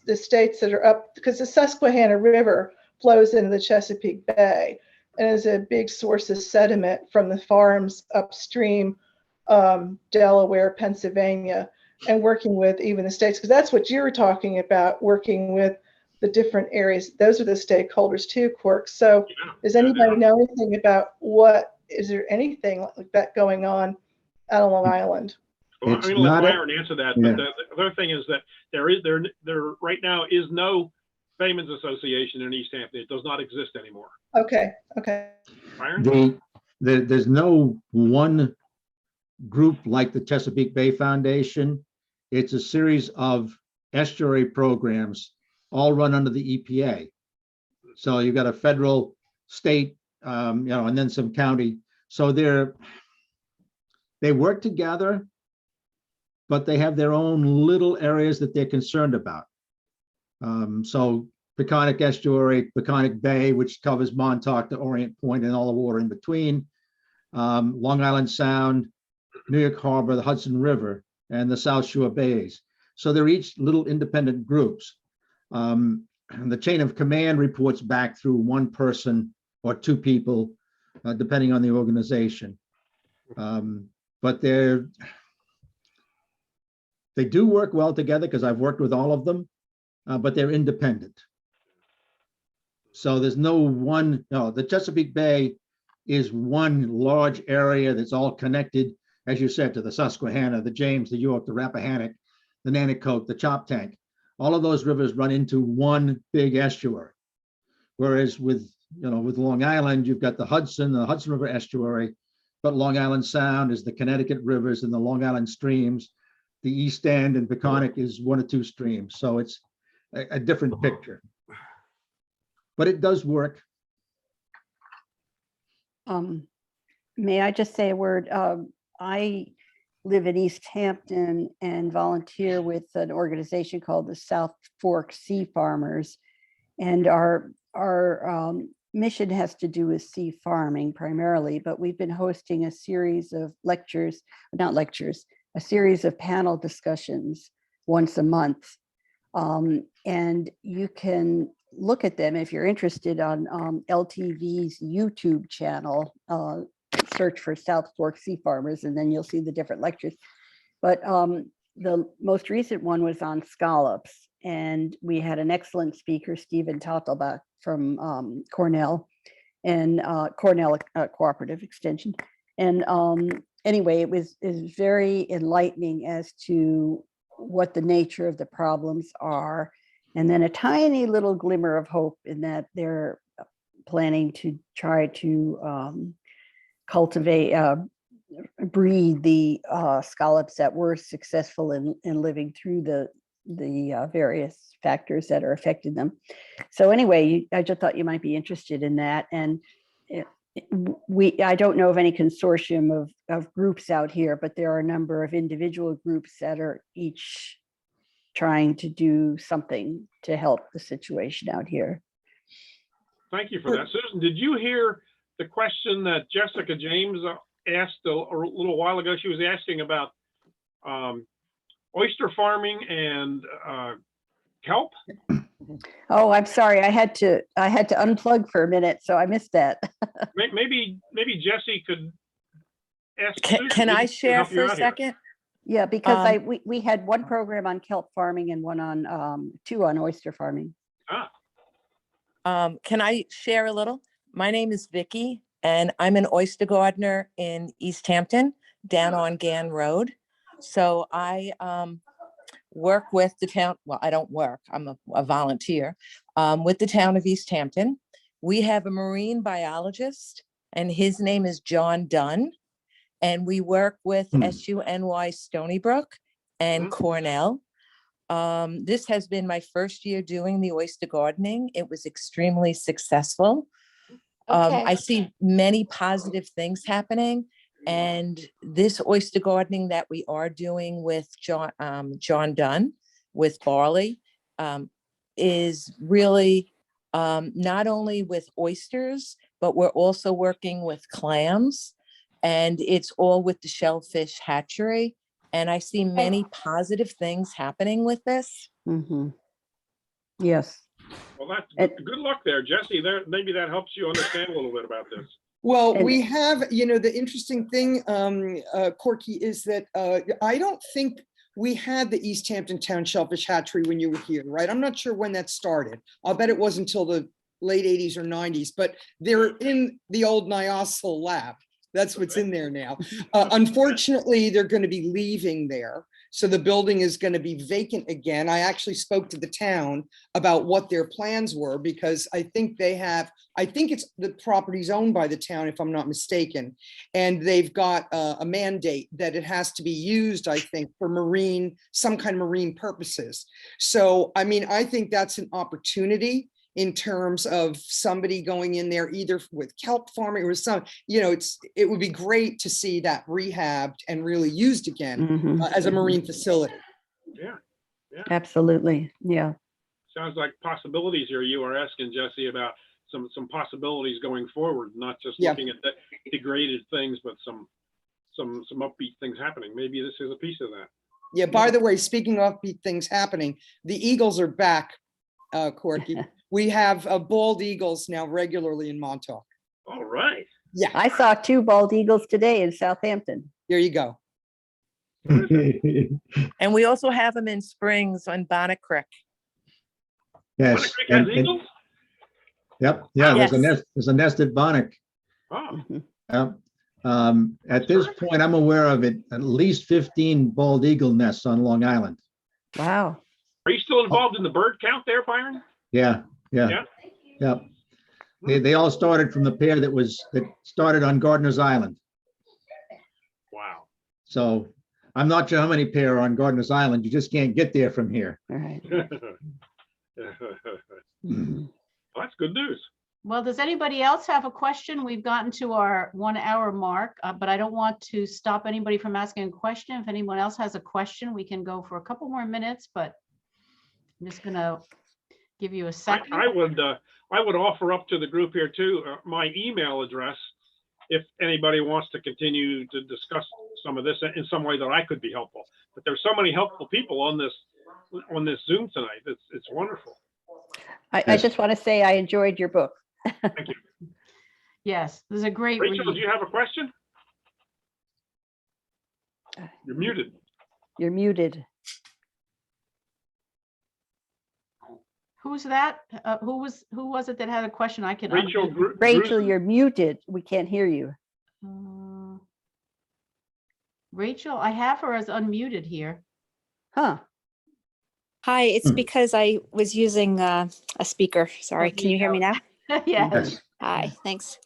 that are up, because the Susquehanna River flows into the Chesapeake Bay and is a big source of sediment from the farms upstream, Delaware, Pennsylvania, and working with even the states, because that's what you were talking about, working with the different areas. Those are the stakeholders too, Quark. So does anybody know anything about is there anything like that going on out on Long Island? Well, It's I'm going to let not a- Byron answer that. yeah. But the other thing is that there right now is no Baymen's Association in East Hampton. It does not exist anymore. Okay. Byron? There's no one group like the Chesapeake Bay Foundation. It's a series of estuary programs all run under the EPA. So you've got a federal, state, and then some county. So they work together, but they have their own little areas that they're concerned about. So Peconic Estuary, Peconic Bay, which covers Montauk to Orient Point and all the water in between, Long Island Sound, New York Harbor, the Hudson River, and the South Shore Bays. So they're each little independent groups. The chain of command reports back through one person or two people, depending on the organization. But they do work well together because I've worked with all of them, but they're independent. So there's no one, no, the Chesapeake Bay is one large area that's all connected, as you said, to the Susquehanna, the James, the York, the Rappahannock, the Nanticoke, the Choptank. All of those rivers run into one big estuary. Whereas with Long Island, you've got the Hudson River estuary, but Long Island Sound is the Connecticut rivers and the Long Island streams. The East End and Peconic is one or two streams. So it's a different picture. But it does work. May I just say a word? I live in East Hampton and volunteer with an organization called the South Fork Sea Farmers. And our mission has to do with sea farming primarily, but we've been hosting a series of a series of panel discussions once a month. And you can look at them if you're interested on LTV's YouTube channel. Search for South Fork Sea Farmers, and then you'll see the different lectures. But the most recent one was on scallops, and we had an excellent speaker, Stephen Tottelbach from Cornell and Cornell Cooperative Extension. And anyway, it was very enlightening as to what the nature of the problems are. And then a tiny little glimmer of hope in that they're planning to try to breed the scallops that were successful in living through the various factors that are affecting them. So anyway, I just thought you might be interested in that. And I don't know of any consortium of groups out here, but there are a number of individual groups that are each trying to do something to help the situation out here. Thank you for that. Susan, did you hear the question that Jessica James asked a little while ago? She was asking about oyster farming and kelp. Oh, I'm sorry. I had to unplug for a minute, so I missed that. Maybe Jesse could ask. Can I share for a second? Yeah, because we had one program on kelp farming and one on two on oyster farming. Can I share a little? My name is Vicky, and I'm an oyster gardener in East Hampton, down on Gann Road. So I work with the town. Well, I don't work. I'm a volunteer with the town of East Hampton. We have a marine biologist, and his name is John Dunn. And we work with SUNY Stony Brook and Cornell. This has been my first year doing the oyster gardening. It was extremely successful. I see many positive things happening. And this oyster gardening that we are doing with John Dunn with barley is really not only with oysters, but we're also working with clams. And it's all with the shellfish hatchery. And I see many positive things happening with this. Mm-hmm. Yes. Well, that's good luck there, Jesse. Maybe that helps you understand a little bit about this. Well, we have, the interesting thing, Corky, is that I don't think we had the East Hampton Town Shellfish Hatchery when you were here, right? I'm not sure when that started. I'll bet it wasn't until the late 80s or 90s, but they're in the old NIOSL lab. That's what's in there now. Unfortunately, they're going to be leaving there. So the building is going to be vacant again. I actually spoke to the town about what their plans were, because I think it's the property's owned by the town, if I'm not mistaken. And they've got a mandate that it has to be used, I think, for some kind of marine purposes. So, I mean, I think that's an opportunity in terms of somebody going in there either with kelp farming or it would be great to see that rehabbed and really used again as a marine facility. Yeah. Absolutely. Yeah. Sounds like possibilities here. You are asking Jesse about some possibilities going forward, not just looking at the degraded things, but some upbeat things happening. Maybe this is a piece of that. Yeah. By the way, speaking of upbeat things happening, the Eagles are back, Corky. We have bald eagles now regularly in Montauk. All right. Yeah. I saw 2 bald eagles today in Southampton. There you go. And we also have them in Springs on Bonnet Creek. Yes. Bonnet Creek has eagles? Yep. Yeah. Yes. There's a nest at Bonnet. Oh, Mhm. Yeah. At this point, I'm aware of at least 15 bald eagle nests on Long Island. Wow. are you still involved in the bird count there, Byron? Yeah, yeah, Yeah. yeah. They all started from the pair that started on Gardiner's Island. Wow. So I'm not sure how many pair are on Gardiner's Island. You just can't get there from here. All right. Mhm. Well, that's good news. Well, does anybody else have a question? We've gotten to our 1 hour mark, but I don't want to stop anybody from asking a question. If anyone else has a question, we can go for a couple more minutes, but I'm just gonna give you a second. I would offer up to the group here too, my email address, if anybody wants to continue to discuss some of this in some way that I could be helpful. But there's so many helpful people on this Zoom tonight. It's wonderful. I Yes. just want to say I enjoyed your book. Thank you. Yes, this is a great Rachel, do read. you have a question? You're muted. You're muted. Who's that? Who was it that had a question? I can. Rachel. unmute. Rachel, you're muted. We can't hear you. Rachel, I have her as unmuted here. Huh. Hi, it's Hmm. because I was using a speaker. Sorry, there can you hear me now? Yes. Yes. Hi, thanks.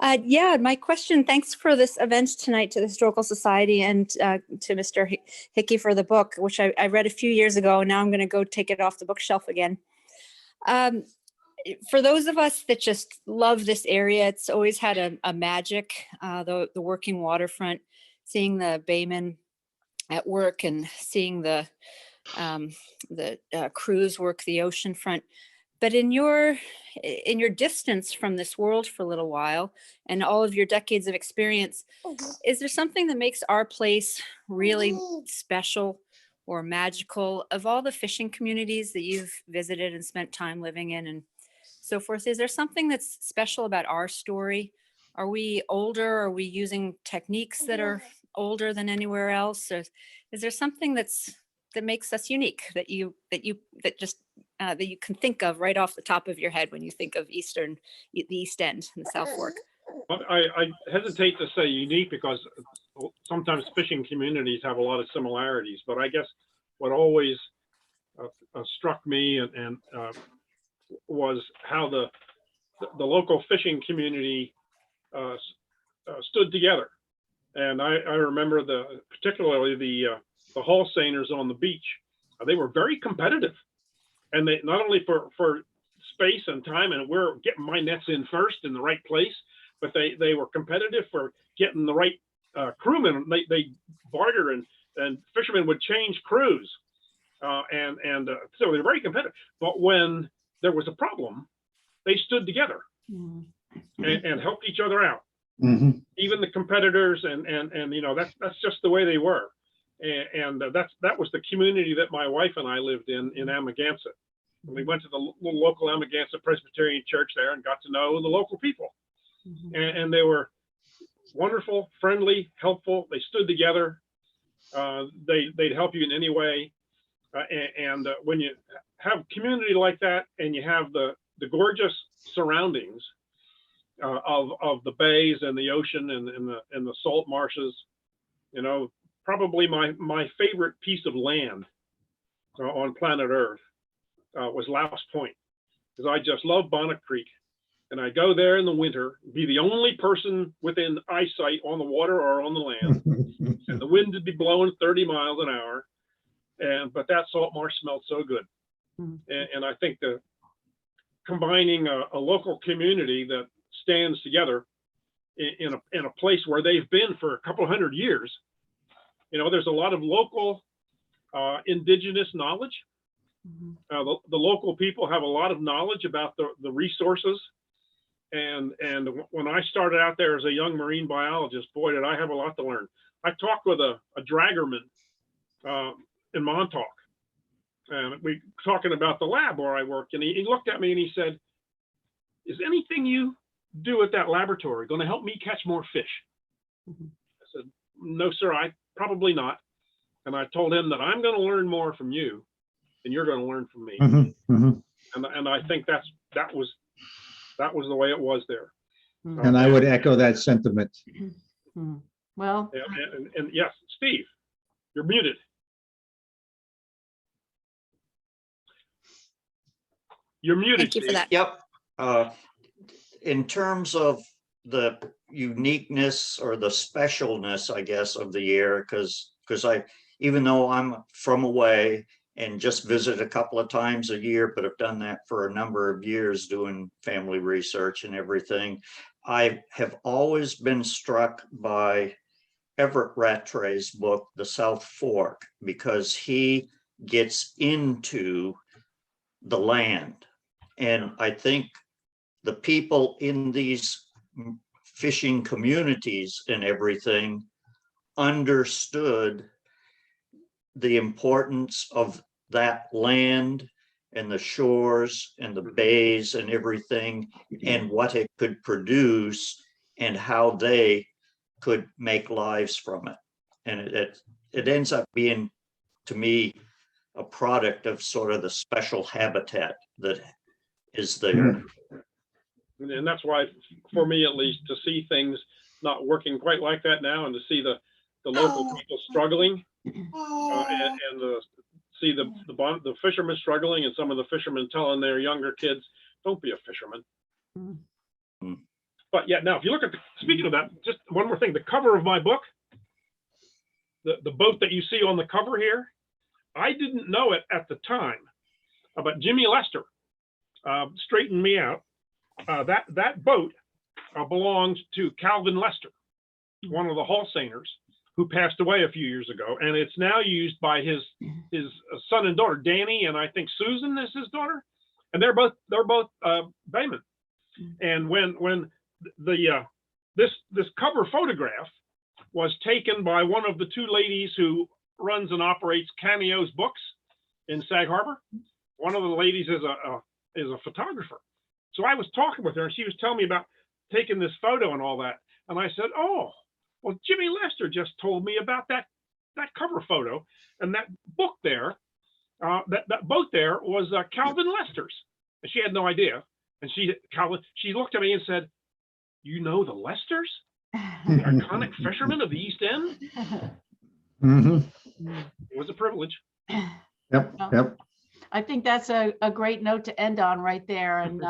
Yeah, my question, thanks for this event tonight to the Historical Society and to Mr. Hickey for the book, which I read a few years ago. Now I'm going to go take it off the bookshelf again. For those of us that just love this area, it's always had a magic, the working waterfront, seeing the baymen at work and seeing the crews work the ocean front. But in your distance from this world for a little while and all of your decades of experience, is there something that makes our place really special or magical? Of all the fishing communities that you've visited and spent time living in and so forth, is there something that's special about our story? Are we older? Are we using techniques that are older than anywhere else? Or is there something that makes us unique that you can think of right off the top of your head when you think of the East End and the South Fork? Well, I hesitate to say unique because sometimes fishing communities have a lot of similarities, but I guess what always struck me and was how the local fishing community stood together. And I remember particularly the Holsteiners on the beach. They were very competitive, and they not only for space and time and we're getting my nets in first in the right place, but they were competitive for getting the right crewmen. They bartered and fishermen would change crews, and so they're very competitive. But when there was a problem, they stood together and helped each other out. Mhm. Even the competitors, and you know that's just the way they were, and that was the community that my wife and I lived in Amagansett. And we went to the little local Amagansett Presbyterian Church there and got to know the local people, and they were wonderful, friendly, helpful. They stood together. They'd help you in any way, and when you have community like that, and you have the gorgeous surroundings of the bays and the ocean and the salt marshes, you know, probably my favorite piece of land on planet Earth was Louse Point, because I just love Bonnet Creek, and I go there in the winter, be the only person within eyesight on the water or on the land, and the wind would be blowing 30 miles an hour, but that salt marsh smelled so good. And I think that combining a local community that stands together in a place where they've been for a couple hundred years, you know, there's a lot of local indigenous knowledge. The local people have a lot of knowledge about the resources. And when I started out there as a young marine biologist, boy, did I have a lot to learn. I talked with a draggerman in Montauk, and we talking about the lab where I worked, and he looked at me and he said, "Is anything you do at that laboratory going to help me catch more fish?" I said, "No, sir, probably not." And I told him that I'm going to learn more from you than you're going to learn from me. And I think that was the way it was there. And I would echo that sentiment. Well, And yes, Steve, you're muted. You're muted. Thank you for Steve. that. Yep. In terms of the uniqueness or the specialness, I guess, of the year, because even though I'm from away and just visit a couple of times a year, but have done that for a number of years doing family research and everything, I have always been struck by Everett Rattray's book, The South Fork, because he gets into the land. And I think the people in these fishing communities and everything understood the importance of that land and the shores and the bays and everything, and what it could produce and how they could make lives from it. And it ends up being, to me, a product of sort of the special habitat that is there. And that's why, for me at least, to see things not working quite like that now, and to see the local people struggling, and see the fishermen struggling, and some of the fishermen telling their younger kids, "Don't be a fisherman." But yeah, now if you look at speaking of that, just one more thing: the cover of my book, the boat that you see on the cover here, I didn't know it at the time, but Jimmy Lester straightened me out. That boat belongs to Calvin Lester, one of the Holsteiners, who passed away a few years ago, and it's now used by his son and daughter, Danny, and I think Susan is his daughter, and they're both baymen. And when this cover photograph was taken by one of the two ladies who runs and operates Cameo's Books in Sag Harbor, one of the ladies is a photographer. So I was talking with her, and she was telling me about taking this photo and all that, and I said, "Oh, well, Jimmy Lester just told me about that cover photo, and that book there, that boat there was Calvin Lester's," and she had no idea. And she looked at me and said, "You know the Lesters, the iconic fishermen of the East End?" It was a privilege. Yep. I think that's a great note to end on right there. And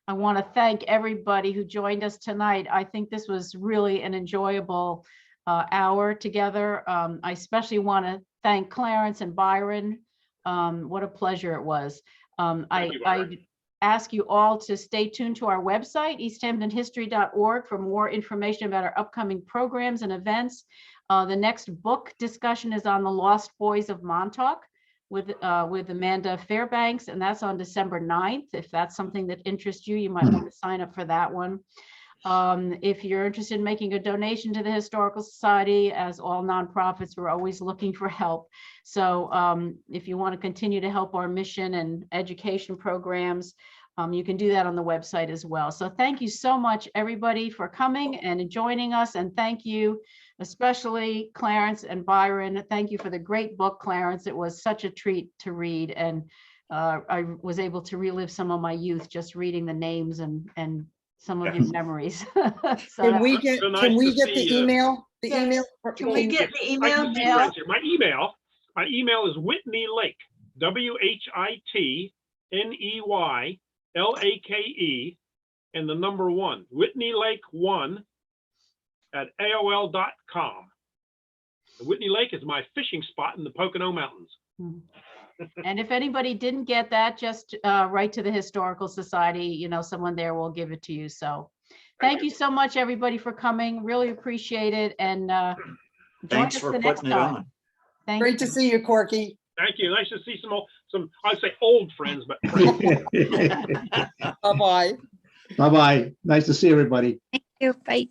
I want to thank everybody who joined us tonight. I think this was really an enjoyable hour together. I especially want to thank Clarence and Byron. What a pleasure it was. I ask you all to stay tuned to our website, easthamptonhistory.org, for more information about our upcoming programs and events. The next book discussion is on the Lost Boys of Montauk with Amanda Fairbanks, and that's on December 9th. If that's something that interests you, you might want to sign up for that one. If you're interested in making a donation to the Historical Society, as all nonprofits, we're always looking for help. So if you want to continue to help our mission and education programs, you can do that on the website as well. So thank you so much, everybody, for coming and joining us. And thank you, especially Clarence and Byron. Thank you for the great book, Clarence. It was such a treat to read. And I was able to relive some of my youth just reading the names and some of your memories. So Can we get the email? The Yes. email? Can we get the I email? can see it right here. My email is Whitney Lake, WHITNEYLAKE, and the number 1, Whitney Lake 1 at AOL.com. Whitney Lake is my fishing spot in the Pocono Mountains. And if anybody didn't get that, just write to the Historical Society. Someone there will give it to you. So thank you so much, everybody, for coming. Really appreciate it. And Thanks for putting it on. Thank Great to see you, Corky. Thank you. Nice to see some I'd say old friends, but friends. Bye-bye. Bye-bye. Nice to see everybody. Thank you. Bye.